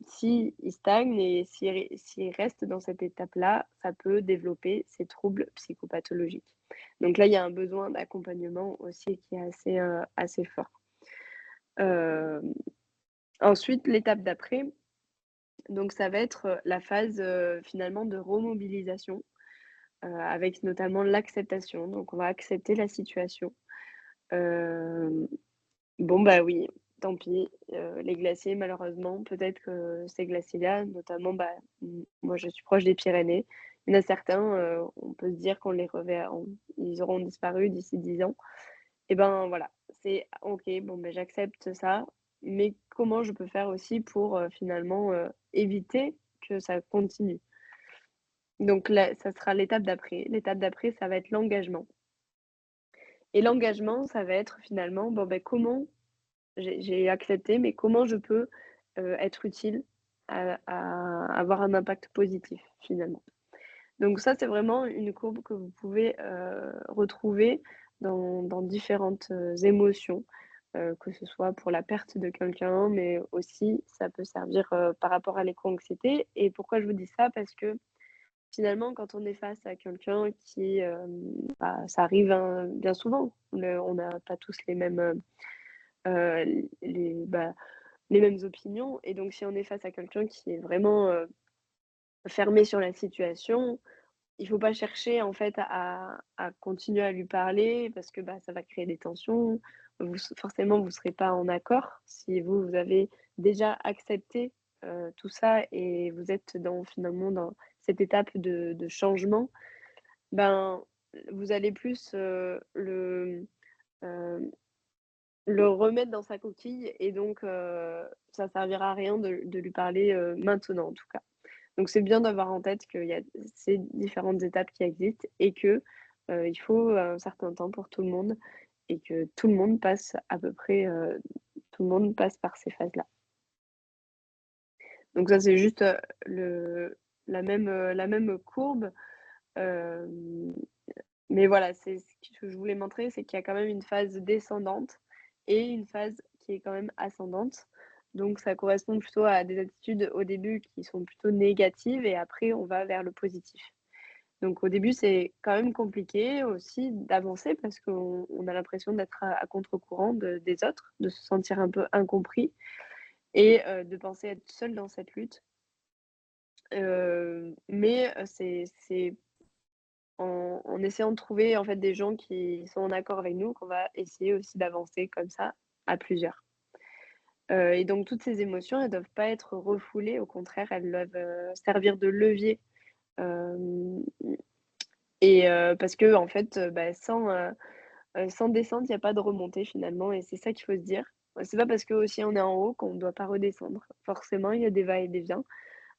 [SPEAKER 4] s'il stagne et s'il reste dans cette étape-là, ça peut développer ces troubles psychopathologiques. Donc là, il y a un besoin d'accompagnement aussi qui est assez fort. Hem, Ensuite, l'étape d'après, donc ça va être, la phase, finalement de remobilisation, avec notamment l'acceptation. Donc on va accepter la situation. Hem, bon, bah, oui, tant pis, les glaciers malheureusement, peut-être que ces glaciers-là, notamment, bah, moi je suis proche des Pyrénées. Il y en a certains, on peut se dire qu'on les reverra ils auront disparu d'ici 10 ans. Et ben, voilà, c'est OK, bon, ben, j'accepte ça, mais comment je peux faire aussi pour, finalement, éviter que ça continue? Donc là, ça sera l'étape d'après. L'étape d'après, ça va être l'engagement et l'engagement, ça va être finalement, bon, ben, comment j'ai accepté, mais comment je peux être utile à avoir un impact positif finalement. Donc ça, c'est vraiment une courbe que vous pouvez retrouver dans différentes émotions, que ce soit pour la perte de quelqu'un, mais aussi ça peut servir par rapport à l'éco-anxiété. Et pourquoi je vous dis ça? Parce que finalement, quand on est face à quelqu'un qui, ça arrive hein, bien souvent, on n'a pas tous les mêmes, les mêmes opinions. Et donc si on est face à quelqu'un qui est vraiment fermé sur la situation, il faut pas chercher en fait à continuer à lui parler parce que, ça va créer des tensions. Forcément, vous serez pas en accord si vous avez déjà accepté, tout ça et vous êtes finalement dans cette étape de changement. Ben, vous allez plus, heu, le remettre dans sa coquille et donc ça servira à rien de lui parler, maintenant en tout cas. Donc c'est bien d'avoir en tête qu'il y a ces différentes étapes qui existent et que, il faut un certain temps pour tout le monde et que tout le monde passe à peu près, tout le monde passe par ces phases-là. Donc ça, c'est juste, la même courbe, hem, mais voilà, c'est ce que je voulais montrer, c'est qu'il y a quand même une phase descendante et une phase qui est quand même ascendante. Donc ça correspond plutôt à des attitudes au début qui sont plutôt négatives et après on va vers le positif. Donc au début, c'est quand même compliqué aussi d'avancer parce qu'on a l'impression d'être à contre-courant des autres, de se sentir un peu incompris et de penser être seul dans cette lutte. Mais c'est en essayant de trouver en fait des gens qui sont en accord avec nous qu'on va essayer aussi d'avancer comme ça à plusieurs. Et donc toutes ces émotions, elles doivent pas être refoulées, au contraire, elles doivent, servir de levier, hem et parce qu'en fait, sans descente, il y a pas de remontée finalement et c'est ça qu'il faut se dire. C'est pas parce qu'aussi on est en haut qu'on ne doit pas redescendre. Forcément, il y a des va-et-vient.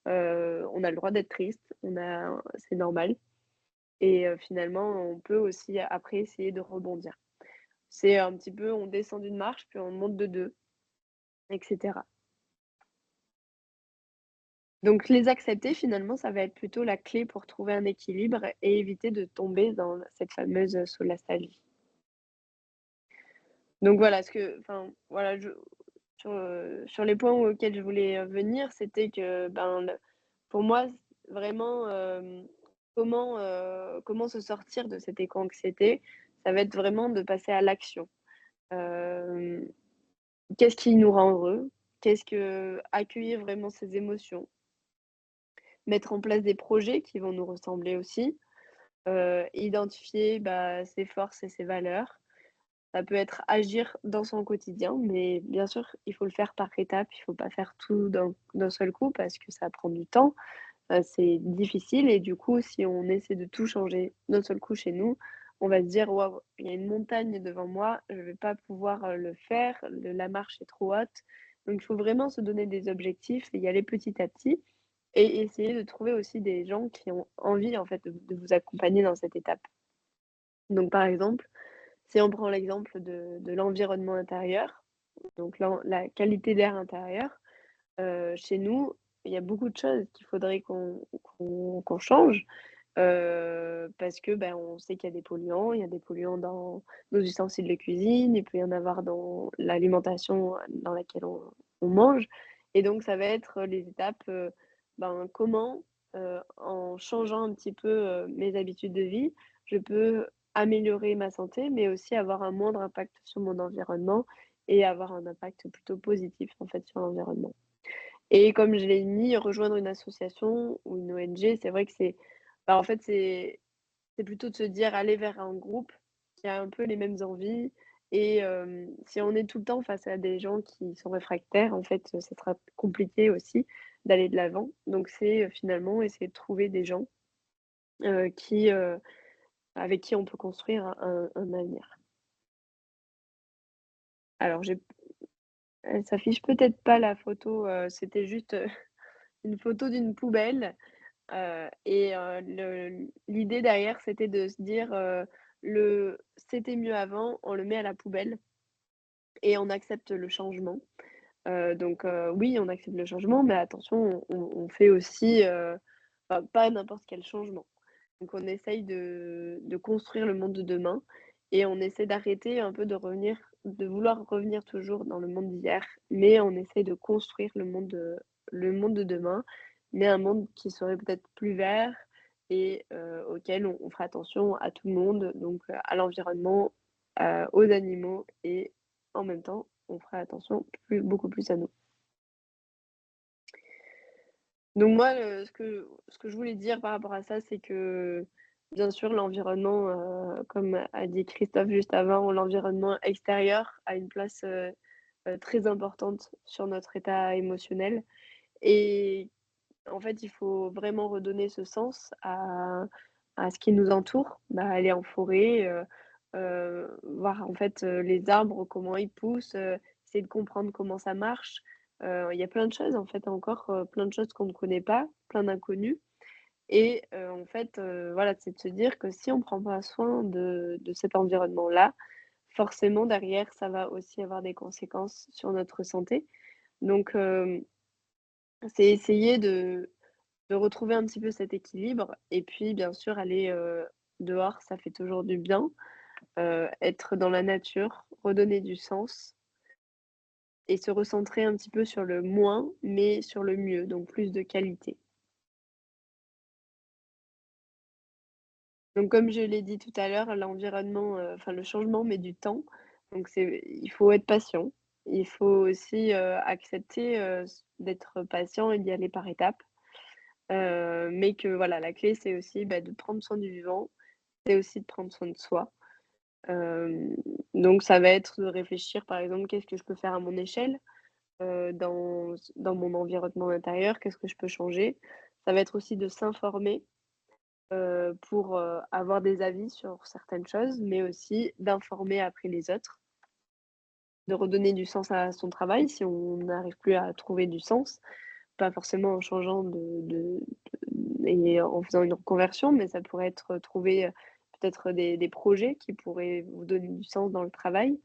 [SPEAKER 4] On a le droit d'être triste, c'est normal et finalement, on peut aussi après essayer de rebondir. C'est un petit peu on descend d'une marche, puis on monte de 2 et cetera. Donc les accepter finalement, ça va être plutôt la clé pour trouver un équilibre et éviter de tomber dans cette fameuse, solastalgie. Donc voilà, voilà, sur les points auxquels je voulais, venir, c'était que, pour moi, vraiment, comment se sortir de cette éco-anxiété, ça va être vraiment de passer à l'action. Hem, Qu'est-ce qui nous rend heureux? Accueillir vraiment ses émotions, mettre en place des projets qui vont nous ressembler aussi, identifier, ses forces et ses valeurs. Ça peut être agir dans son quotidien, mais bien sûr, il faut le faire par étapes. Il faut pas faire tout d'un seul coup parce que ça prend du temps. C'est difficile et du coup, si on essaie de tout changer d'un seul coup chez nous, on va se dire: «Waouh, il y a une montagne devant moi, je vais pas pouvoir, le faire, la marche est trop haute». Donc il faut vraiment se donner des objectifs et y aller petit à petit et essayer de trouver aussi des gens qui ont envie, en fait, de vous accompagner dans cette étape. Donc par exemple, si on prend l'exemple de l'environnement intérieur, donc la qualité d'air intérieur, chez nous, il y a beaucoup de choses qu'il faudrait qu'on change, parce que, on sait qu'il y a des polluants. Il y a des polluants dans nos ustensiles de cuisine, il peut y en avoir dans l'alimentation dans laquelle on mange et donc ça va être les étapes, comment, en changeant un petit peu, mes habitudes de vie, je peux améliorer ma santé, mais aussi avoir un moindre impact sur mon environnement et avoir un impact plutôt positif, en fait, sur l'environnement. Et comme je l'ai mis, rejoindre une association ou une ONG, c'est vrai que en fait, c'est plutôt de se dire aller vers un groupe qui a un peu les mêmes envies et si on est tout le temps face à des gens qui sont réfractaires, en fait, ça sera compliqué aussi d'aller de l'avant. Donc c'est, finalement essayer de trouver des gens, qui, avec qui on peut construire un avenir. Alors elle s'affiche peut-être pas la photo, c'était juste, une photo d'une poubelle. Et l'idée derrière, c'était de se dire, le «c'était mieux avant», on le met à la poubelle et on accepte le changement. Donc oui, on accepte le changement, mais attention, on fait aussi, pas n'importe quel changement. Donc on essaye de construire le monde de demain et on essaie d'arrêter un peu de vouloir revenir toujours dans le monde d'hier, mais on essaye de construire le monde de demain, mais un monde qui serait peut-être plus vert et auquel on fera attention à tout le monde, donc à l'environnement, aux animaux et en même temps, on fera attention beaucoup plus à nous. Donc moi, ce que je voulais dire par rapport à ça, c'est que, bien sûr, l'environnement, comme a dit Christophe juste avant, l'environnement extérieur a une place, très importante sur notre état émotionnel et en fait, il faut vraiment redonner ce sens à ce qui nous entoure. Bah, aller en forêt, voir en fait, les arbres, comment ils poussent, essayer de comprendre comment ça marche. Il y a plein de choses en fait encore, plein de choses qu'on ne connaît pas, plein d'inconnus et en fait, voilà, c'est de se dire que si on ne prend pas soin de cet environnement-là, forcément derrière ça va aussi avoir des conséquences sur notre santé. Donc c'est essayer de retrouver un petit peu cet équilibre et puis bien sûr aller, dehors, ça fait toujours du bien, être dans la nature, redonner du sens et se recentrer un petit peu sur le moins, mais sur le mieux, donc plus de qualité. Donc comme je l'ai dit tout à l'heure, l'environnement, enfin le changement met du temps, donc il faut être patient. Il faut aussi, accepter, d'être patient et d'y aller par étapes, mais que voilà, la clé c'est aussi, bah, de prendre soin du vivant, c'est aussi de prendre soin de soi. Hem, donc ça va être de réfléchir, par exemple, qu'est-ce que je peux faire à mon échelle, dans mon environnement intérieur? Qu'est-ce que je peux changer? Ça va être aussi de s'informer, pour, avoir des avis sur certaines choses, mais aussi d'informer après les autres, de redonner du sens à son travail si on n'arrive plus à trouver du sens. Pas forcément en changeant et en faisant une reconversion, mais ça pourrait être trouver, peut-être des projets qui pourraient vous donner du sens dans le travail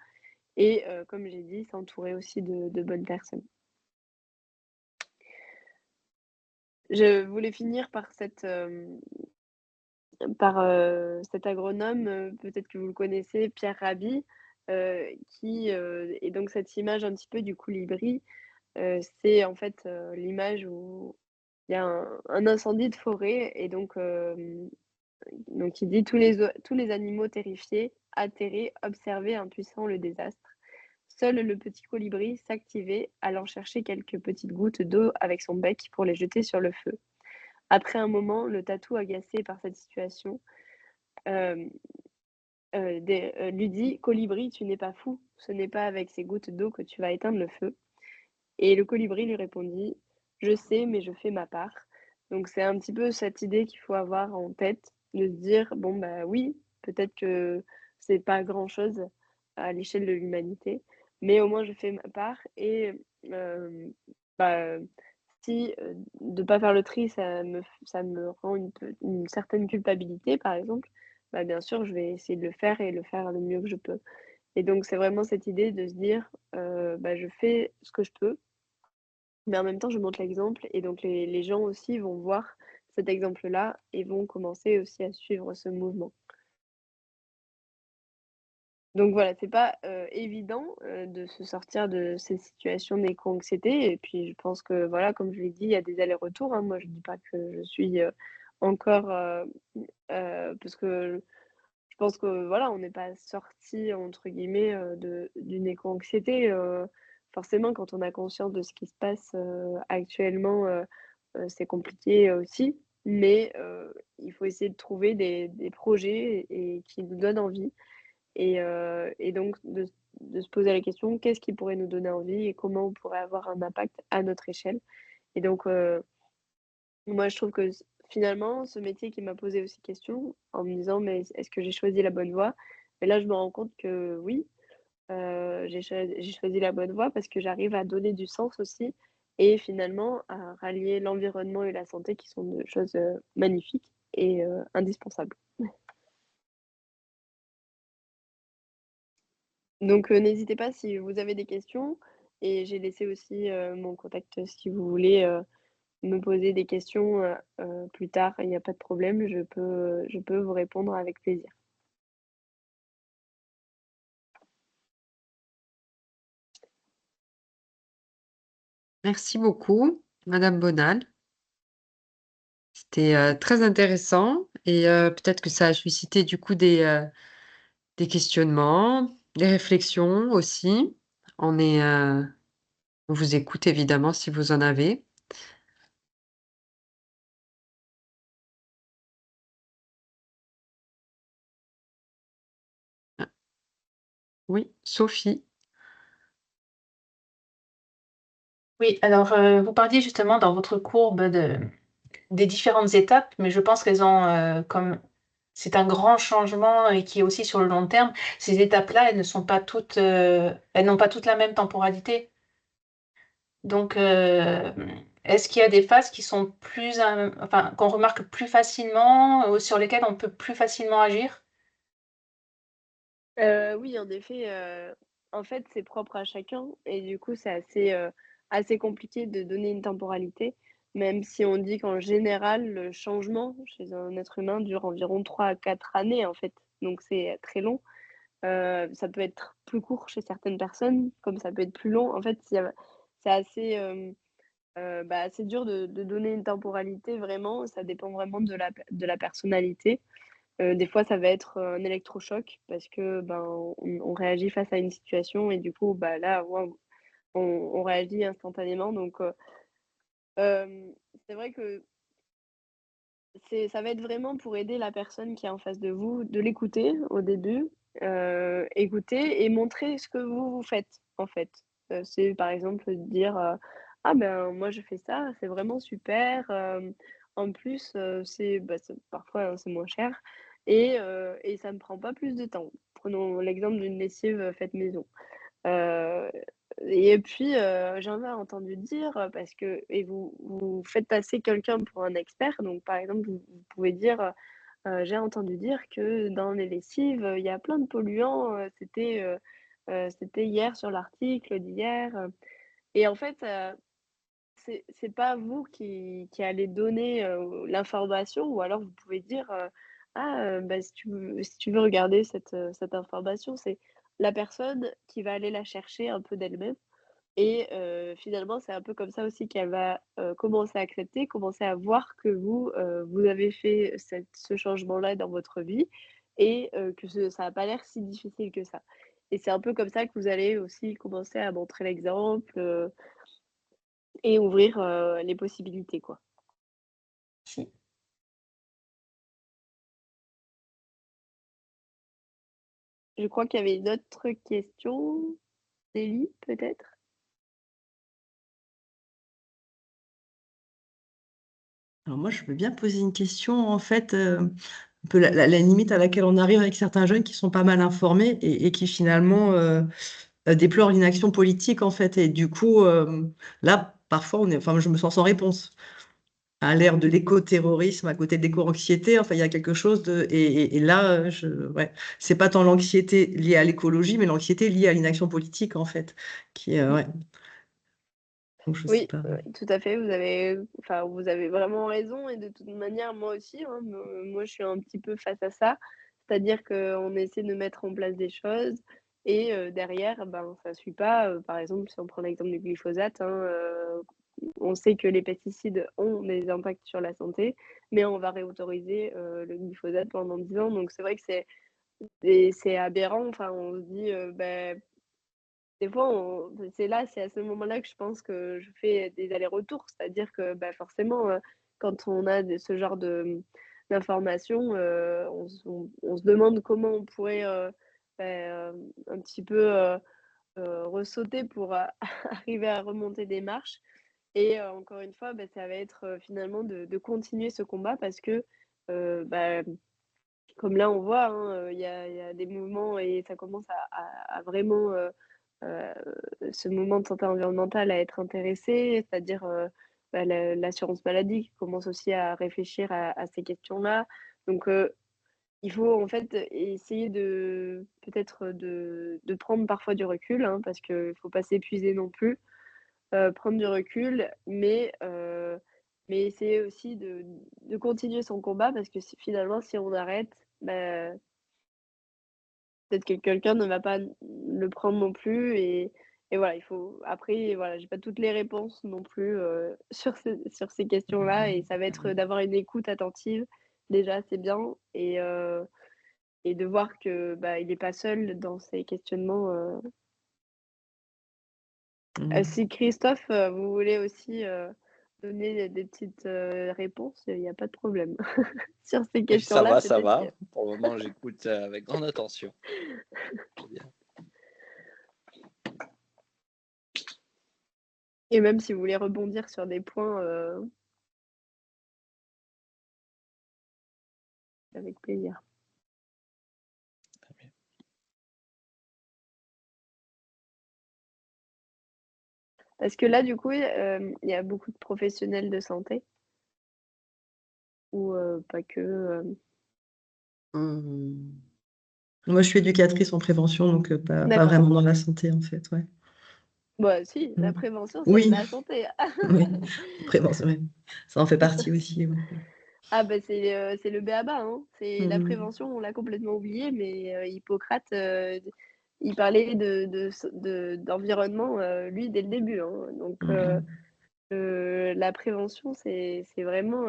[SPEAKER 4] et comme j'ai dit, s'entourer aussi de bonnes personnes. Je voulais finir par cet agronome, peut-être que vous le connaissez, Pierre Rabhi, qui, et donc cette image un petit peu du colibri, c'est en fait, l'image où il y a un incendie de forêt et donc il dit: tous les animaux terrifiés, atterrés, observaient impuissants le désastre. Seul le petit colibri s'activait, allant chercher quelques petites gouttes d'eau avec son bec pour les jeter sur le feu. Après un moment, le tatou, agacé par cette situation, hem, lui dit: «Colibri, tu n'es pas fou, ce n'est pas avec ces gouttes d'eau que tu vas éteindre le feu». Et le colibri lui répondit: «Je sais, mais je fais ma part». Donc c'est un petit peu cette idée qu'il faut avoir en tête, de se dire: «Bon, bah, oui, peut-être que c'est pas grand-chose à l'échelle de l'humanité, mais au moins je fais ma part» et bah, si, de pas faire le tri, ça me rend une certaine culpabilité, par exemple, bah, bien sûr, je vais essayer de le faire et le faire le mieux que je peux. Et donc c'est vraiment cette idée de se dire, bah, je fais ce que je peux mais en même temps, je montre l'exemple et donc les gens aussi vont voir cet exemple-là et vont commencer aussi à suivre ce mouvement. Donc voilà, c'est pas, évident, de se sortir de ces situations d'éco-anxiété et puis je pense que voilà, comme je l'ai dit, il y a des allers-retours, hein. Moi, je dis pas que je suis, encore, parce que je pense que voilà, on n'est pas sorti entre guillemets, d'une éco-anxiété, forcément quand on a conscience de ce qui se passe, actuellement, c'est compliqué aussi. Mais, il faut essayer de trouver des projets et qui nous donnent envie et donc de se poser la question: «Qu'est-ce qui pourrait nous donner envie et comment on pourrait avoir un impact à notre échelle?» et donc, moi, je trouve que finalement, ce métier qui m'a posé aussi question en me disant: «Mais est-ce que j'ai choisi la bonne voie?» et là, je me rends compte que oui, j'ai choisi la bonne voie parce que j'arrive à donner du sens aussi et finalement à rallier l'environnement et la santé qui sont 2 choses, magnifiques et indispensables. Donc n'hésitez pas si vous avez des questions et j'ai laissé aussi, mon contact si vous voulez, me poser des questions, plus tard, il n'y a pas de problème, je peux vous répondre avec plaisir.
[SPEAKER 3] Merci beaucoup, Madame Bonal. C'était très intéressant et peut-être que ça a suscité du coup des questionnements, des réflexions aussi. On est, on vous écoute évidemment si vous en avez. Ah, oui, Sophie.
[SPEAKER 5] Oui, alors vous parliez justement dans votre courbe des différentes étapes, mais je pense qu'elles ont comme c'est un grand changement et qui est aussi sur le long terme. Ces étapes-là, elles ne sont pas toutes, elles n'ont pas toutes la même temporalité. Donc, est-ce qu'il y a des phases qui sont plus, enfin, qu'on remarque plus facilement, ou sur lesquelles on peut plus facilement agir?
[SPEAKER 4] Oui, en effet, en fait, c'est propre à chacun et du coup, c'est assez compliqué de donner une temporalité, même si on dit qu'en général, le changement chez un être humain dure environ 3 à 4 années, en fait, donc c'est très long. Ça peut être plus court chez certaines personnes, comme ça peut être plus long. En fait, c'est assez, assez dur de donner une temporalité vraiment, ça dépend vraiment de la personnalité. Des fois, ça va être, un électrochoc parce que, ben, on réagit face à une situation et du coup, bah, là, waouh, on réagit instantanément donc c'est vrai que ça va être vraiment pour aider la personne qui est en face de vous, de l'écouter au début, écouter et montrer ce que vous faites, en fait. C'est par exemple dire, «Ah ben, moi je fais ça, c'est vraiment super, en plus, c'est parfois, hein, c'est moins cher et ça me prend pas plus de temps». Prenons l'exemple d'une lessive, faite maison. Heu et puis, j'en ai entendu dire, parce que et vous faites passer quelqu'un pour un expert, donc par exemple, vous pouvez dire, «J'ai entendu dire que dans les lessives, il y a plein de polluants, c'était hier sur l'article d'hier», et en fait, c'est pas vous qui allez donner, l'information ou alors vous pouvez dire, «Ah, bah, si tu veux regarder cette information», c'est la personne qui va aller la chercher un peu d'elle-même et finalement, c'est un peu comme ça aussi qu'elle va, commencer à accepter, commencer à voir que vous avez fait ce changement-là dans votre vie et que ça a pas l'air si difficile que ça et c'est un peu comme ça que vous allez aussi commencer à montrer l'exemple, et ouvrir, les possibilités, quoi.
[SPEAKER 5] Si.
[SPEAKER 4] Je crois qu'il y avait une autre question, Célie, peut-être?
[SPEAKER 6] Alors moi, je veux bien poser une question, en fait, un peu la limite à laquelle on arrive avec certains jeunes qui sont pas mal informés et qui finalement déplorent l'inaction politique, en fait. Et du coup, là, parfois, enfin, je me sens sans réponse. À l'ère de l'éco-terrorisme, à côté de l'éco-anxiété, enfin, il y a quelque chose de... Et là, ouais, c'est pas tant l'anxiété liée à l'écologie, mais l'anxiété liée à l'inaction politique, en fait, qui, ouais. Donc, je sais
[SPEAKER 4] Oui,
[SPEAKER 6] pas.
[SPEAKER 4] tout à fait, vous avez vraiment raison et de toute manière, moi aussi, hein, moi, je suis un petit peu face à ça. C'est-à-dire qu'on essaie de mettre en place des choses et derrière, ben, ça suit pas. Par exemple, si on prend l'exemple du glyphosate, hein, on sait que les pesticides ont des impacts sur la santé, mais on va réautoriser, le glyphosate pendant 10 ans. Donc c'est vrai que c'est aberrant. Enfin, on se dit, beh, des fois, c'est à ce moment-là que je pense que je fais des allers-retours. C'est-à-dire que, bah, forcément, quand on a ce genre d'informations, on se demande comment on pourrait, un petit peu, ressauter pour, arriver à remonter des marches et encore une fois, bah, ça va être, finalement de continuer ce combat parce que, bah, comme là, on voit, hein, il y a des mouvements et ça commence à vraiment, heu, ce mouvement de santé environnementale à être intéressé, c'est-à-dire, bah, l'assurance maladie qui commence aussi à réfléchir à ces questions-là. Donc, il faut en fait essayer de peut-être de prendre parfois du recul, hein, parce qu'il faut pas s'épuiser non plus. Prendre du recul, mais essayer aussi de continuer son combat parce que finalement si on arrête, bah, peut-être que quelqu'un ne va pas le prendre non plus et voilà, il faut après voilà, j'ai pas toutes les réponses non plus, sur ces questions-là et ça va être d'avoir une écoute attentive, déjà, c'est bien et de voir que, bah, il est pas seul dans ses questionnements, si Christophe, vous voulez aussi, donner des petites, réponses, il y a pas de problème. Sur ces
[SPEAKER 2] Ça
[SPEAKER 4] questions-là,
[SPEAKER 2] va, ça
[SPEAKER 4] peut-être que
[SPEAKER 2] va. Pour le moment, j'écoute avec grande attention. Très bien.
[SPEAKER 4] et même si vous voulez rebondir sur des points, avec plaisir.
[SPEAKER 2] Très bien.
[SPEAKER 4] Parce que là, du coup, il y a beaucoup de professionnels de santé ou, pas que,
[SPEAKER 3] Mmh.
[SPEAKER 6] Moi, je suis éducatrice en prévention, donc pas
[SPEAKER 4] D'accord.
[SPEAKER 6] vraiment dans la santé, en fait, ouais.
[SPEAKER 4] Bah, si, la
[SPEAKER 6] Mm.
[SPEAKER 4] prévention, c'est
[SPEAKER 6] Oui,
[SPEAKER 4] la santé.
[SPEAKER 6] oui, prévention, ouais. Ça en fait partie aussi, ouais.
[SPEAKER 4] Ah bah, c'est le b.a.-ba, hein. C'est la
[SPEAKER 6] Mm.
[SPEAKER 4] prévention, on l'a complètement oublié, mais Hippocrate, il parlait d'environnement, lui, dès le début, hein. Donc
[SPEAKER 6] Mm.
[SPEAKER 4] la prévention, c'est vraiment,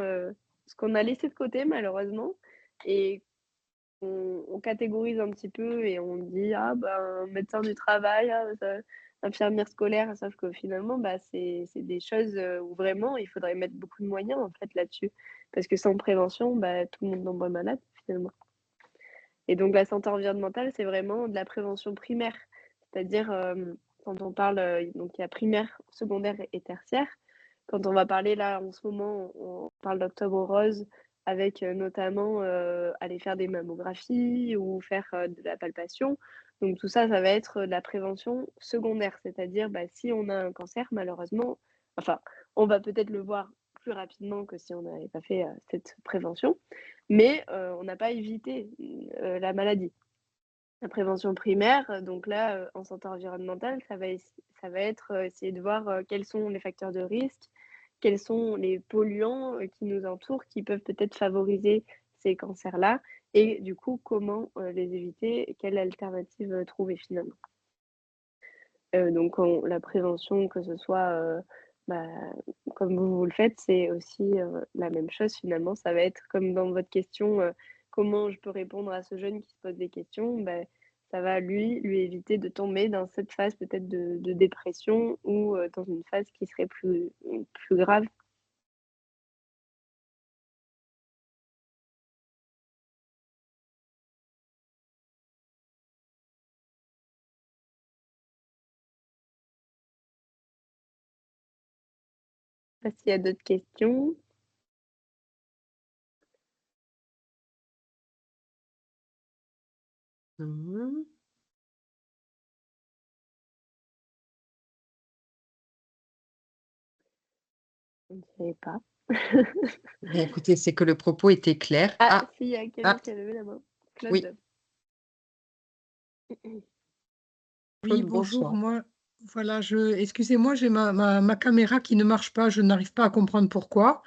[SPEAKER 4] ce qu'on a laissé de côté malheureusement et on catégorise un petit peu et on dit: «Ah ben, médecin du travail, ah infirmière scolaire», sauf que finalement, bah, c'est des choses, où vraiment il faudrait mettre beaucoup de moyens en fait là-dessus. Parce que sans prévention, bah, tout le monde tombe malade finalement. Et donc la santé environnementale, c'est vraiment de la prévention primaire. C'est-à-dire, quand on parle, donc il y a primaire, secondaire et tertiaire. Quand on va parler là, en ce moment, on parle d'Octobre rose avec, notamment, aller faire des mammographies ou faire, de la palpation. Donc tout ça, ça va être, de la prévention secondaire. C'est-à-dire, bah, si on a un cancer, malheureusement enfin, on va peut-être le voir plus rapidement que si on n'avait pas fait, cette prévention. Mais on n'a pas évité, la maladie. La prévention primaire, donc là, en santé environnementale, ça va être, essayer de voir, quels sont les facteurs de risque, quels sont les polluants, qui nous entourent, qui peuvent peut-être favoriser ces cancers-là et du coup, comment, les éviter et quelle alternative, trouver finalement. Donc la prévention, que ce soit, bah, comme vous le faites, c'est aussi, la même chose finalement. Ça va être comme dans votre question, comment je peux répondre à ce jeune qui se pose des questions? Bah, ça va lui éviter de tomber dans cette phase peut-être de dépression ou, dans une phase qui serait plus grave. Je sais pas s'il y a d'autres questions?
[SPEAKER 3] Mmh.
[SPEAKER 4] Je ne savais pas.
[SPEAKER 3] Bien, écoutez, c'est que le propos était clair.
[SPEAKER 4] Ah
[SPEAKER 3] Ah,
[SPEAKER 4] si, il y a quelqu'un
[SPEAKER 3] ah,
[SPEAKER 4] qui a levé la main.
[SPEAKER 3] oui,
[SPEAKER 4] Claude.
[SPEAKER 7] Oui,
[SPEAKER 3] Claude,
[SPEAKER 7] bonjour.
[SPEAKER 3] bonsoir.
[SPEAKER 7] Moi, voilà, excusez-moi, j'ai ma caméra qui ne marche pas. Je n'arrive pas à comprendre pourquoi.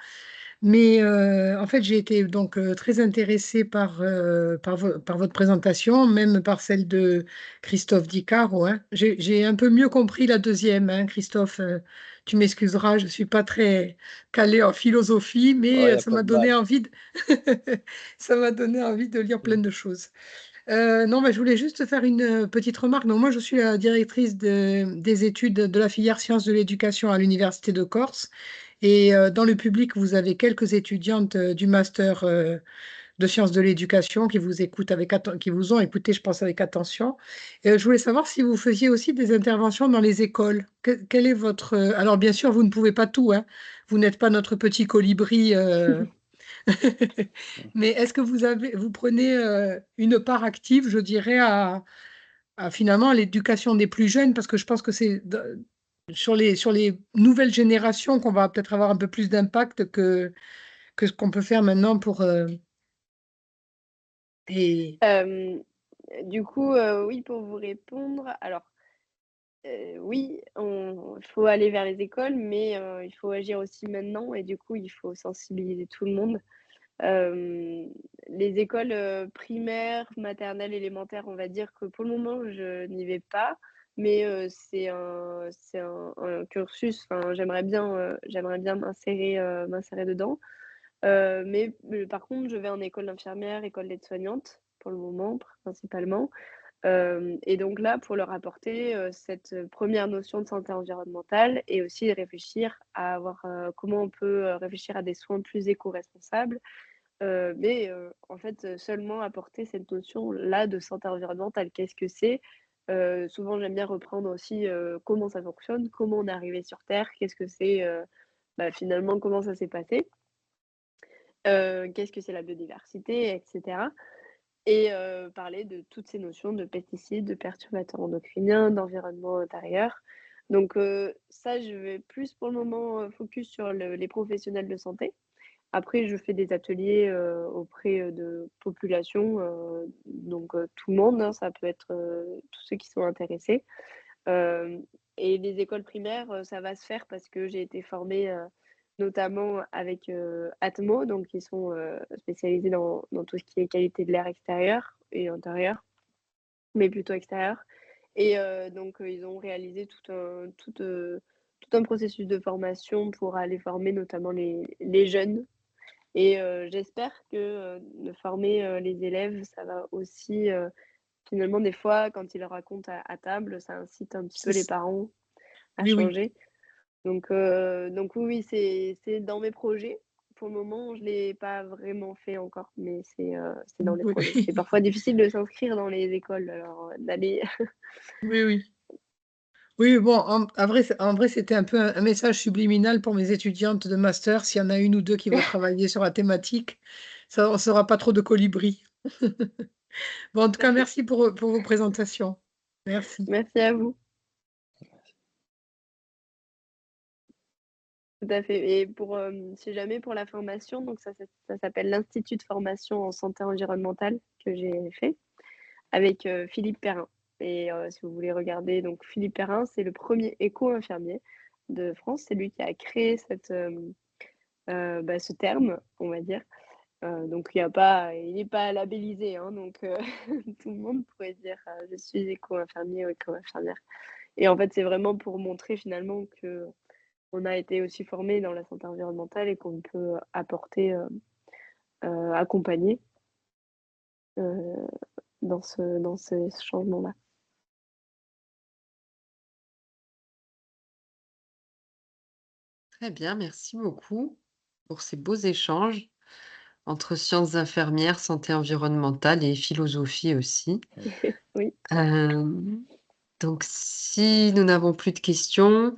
[SPEAKER 7] Mais en fait, j'ai été donc très intéressée par votre présentation, même par celle de Christophe Di Caro, hein. J'ai un peu mieux compris la deuxième, hein, Christophe. Tu m'excuseras, je ne suis pas très calée en philosophie,
[SPEAKER 2] Oh,
[SPEAKER 7] mais
[SPEAKER 2] il n'y a
[SPEAKER 7] ça
[SPEAKER 2] pas
[SPEAKER 7] m'a
[SPEAKER 2] de mal.
[SPEAKER 7] donné envie de... ça m'a donné envie de lire plein
[SPEAKER 2] Mm.
[SPEAKER 7] de choses. Non, mais je voulais juste faire une petite remarque. Donc, moi, je suis la directrice des études de la filière sciences de l'éducation à l'Université de Corse. Et dans le public, vous avez quelques étudiantes du master de sciences de l'éducation qui vous écoutent qui vous ont écouté, je pense, avec attention. Je voulais savoir si vous faisiez aussi des interventions dans les écoles. Quel est votre... Alors, bien sûr, vous ne pouvez pas tout, hein. Vous n'êtes pas notre petit colibri. Mais est-ce que vous prenez une part active, je dirais, à finalement l'éducation des plus jeunes, parce que je pense que c'est sur les nouvelles générations qu'on va peut-être avoir un peu plus d'impact que ce qu'on peut faire maintenant Et
[SPEAKER 4] Du coup, oui, pour vous répondre, alors, oui, il faut aller vers les écoles, mais il faut agir aussi maintenant et du coup, il faut sensibiliser tout le monde. Les écoles, primaires, maternelles, élémentaires, on va dire que pour le moment, je n'y vais pas, mais c'est un cursus, enfin, j'aimerais bien m'insérer dedans. Mais par contre, je vais en école d'infirmière, école d'aide-soignante, pour le moment, principalement. Et donc là, pour leur apporter, cette, première notion de santé environnementale et aussi réfléchir à avoir, comment on peut, réfléchir à des soins plus éco-responsables. Mais en fait, seulement apporter cette notion-là de santé environnementale. Qu'est-ce que c'est? Souvent, j'aime bien reprendre aussi, comment ça fonctionne, comment on est arrivé sur terre, qu'est-ce que c'est, finalement, comment ça s'est passé? Qu'est-ce que c'est la biodiversité, et cetera. Et parler de toutes ces notions de pesticides, de perturbateurs endocriniens, d'environnement intérieur. Donc ça, je vais plus pour le moment, focus sur les professionnels de santé. Après, je fais des ateliers, auprès, de populations, donc tout le monde, hein, ça peut être, tous ceux qui sont intéressés. Hem Et les écoles primaires, ça va se faire parce que j'ai été formée, notamment avec, Atmo, donc ils sont, spécialisés dans tout ce qui est qualité de l'air extérieur et intérieur, mais plutôt extérieur. Et donc ils ont réalisé tout un processus de formation pour aller former notamment les jeunes. Et j'espère que, de former, les élèves, ça va aussi, finalement des fois quand ils le racontent à table, ça incite un petit peu
[SPEAKER 7] c'est
[SPEAKER 4] les
[SPEAKER 7] ça.
[SPEAKER 4] parents à
[SPEAKER 7] Oui, oui.
[SPEAKER 4] changer. Donc oui, oui, c'est dans mes projets. Pour le moment, je l'ai pas vraiment fait encore, mais c'est dans les
[SPEAKER 7] Oui,
[SPEAKER 4] projets. C'est parfois difficile de s'inscrire dans les écoles, alors, d'aller
[SPEAKER 7] oui, oui. Oui, bon, en vrai, c'était un peu un message subliminal pour mes étudiantes de master. S'il y en a une ou deux qui veulent travailler sur la thématique, ça, on ne sera pas trop de colibris. Bon, en tout
[SPEAKER 4] tout à
[SPEAKER 7] cas,
[SPEAKER 4] fait.
[SPEAKER 7] merci pour vos présentations. Merci.
[SPEAKER 4] Merci à vous. Tout à fait. Et pour, si jamais pour la formation, donc ça s'appelle l'Institut de formation en santé environnementale que j'ai fait avec, Philippe Perrin. Et si vous voulez regarder, donc Philippe Perrin, c'est le premier éco-infirmier de France. C'est lui qui a créé ce terme, on va dire. Donc il n'est pas labellisé, hein, donc tout le monde pourrait dire, «Je suis éco-infirmier ou éco-infirmière». Et en fait, c'est vraiment pour montrer finalement qu'on a été aussi formé dans la santé environnementale et qu'on peut apporter, accompagner, heu, dans ce changement-là.
[SPEAKER 3] Très bien, merci beaucoup pour ces beaux échanges entre sciences infirmières, santé environnementale et philosophie aussi.
[SPEAKER 4] Oui,
[SPEAKER 3] Hem, donc si nous n'avons plus de questions,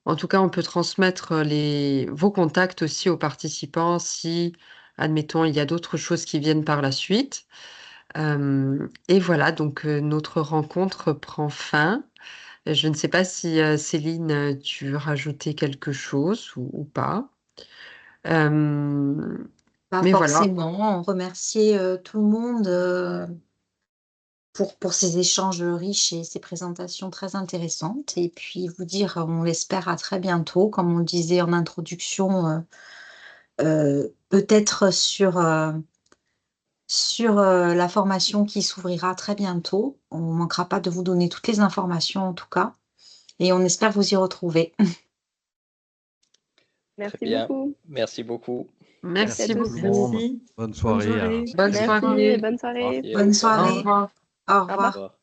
[SPEAKER 3] en tout cas, on peut transmettre, vos contacts aussi aux participants si, admettons, il y a d'autres choses qui viennent par la suite. Et voilà, donc notre rencontre prend fin. Je ne sais pas si, Céline, tu veux rajouter quelque chose ou pas? Hem,
[SPEAKER 1] Pas
[SPEAKER 3] mais voilà.
[SPEAKER 1] forcément, remercier, tout le monde, pour ces échanges riches et ces présentations très intéressantes et puis vous dire, on l'espère, à très bientôt. Comme on le disait en introduction, peut-être sur la formation qui s'ouvrira très bientôt. On ne manquera pas de vous donner toutes les informations en tout cas et on espère vous y retrouver.
[SPEAKER 2] Très
[SPEAKER 4] merci
[SPEAKER 2] bien.
[SPEAKER 4] beaucoup.
[SPEAKER 2] Merci beaucoup.
[SPEAKER 4] Merci à
[SPEAKER 3] Merci
[SPEAKER 4] tous.
[SPEAKER 8] Tout le
[SPEAKER 3] beaucoup.
[SPEAKER 8] monde.
[SPEAKER 6] Merci.
[SPEAKER 8] Bonne
[SPEAKER 6] Bonne
[SPEAKER 8] soirée.
[SPEAKER 6] soirée.
[SPEAKER 3] Bonne
[SPEAKER 4] Merci
[SPEAKER 3] soirée.
[SPEAKER 4] et bonne soirée.
[SPEAKER 2] Merci à
[SPEAKER 1] Bonne
[SPEAKER 2] vous.
[SPEAKER 3] Au
[SPEAKER 1] soirée.
[SPEAKER 3] revoir.
[SPEAKER 1] Au
[SPEAKER 4] Au
[SPEAKER 2] Au
[SPEAKER 4] revoir.
[SPEAKER 1] revoir.
[SPEAKER 2] revoir.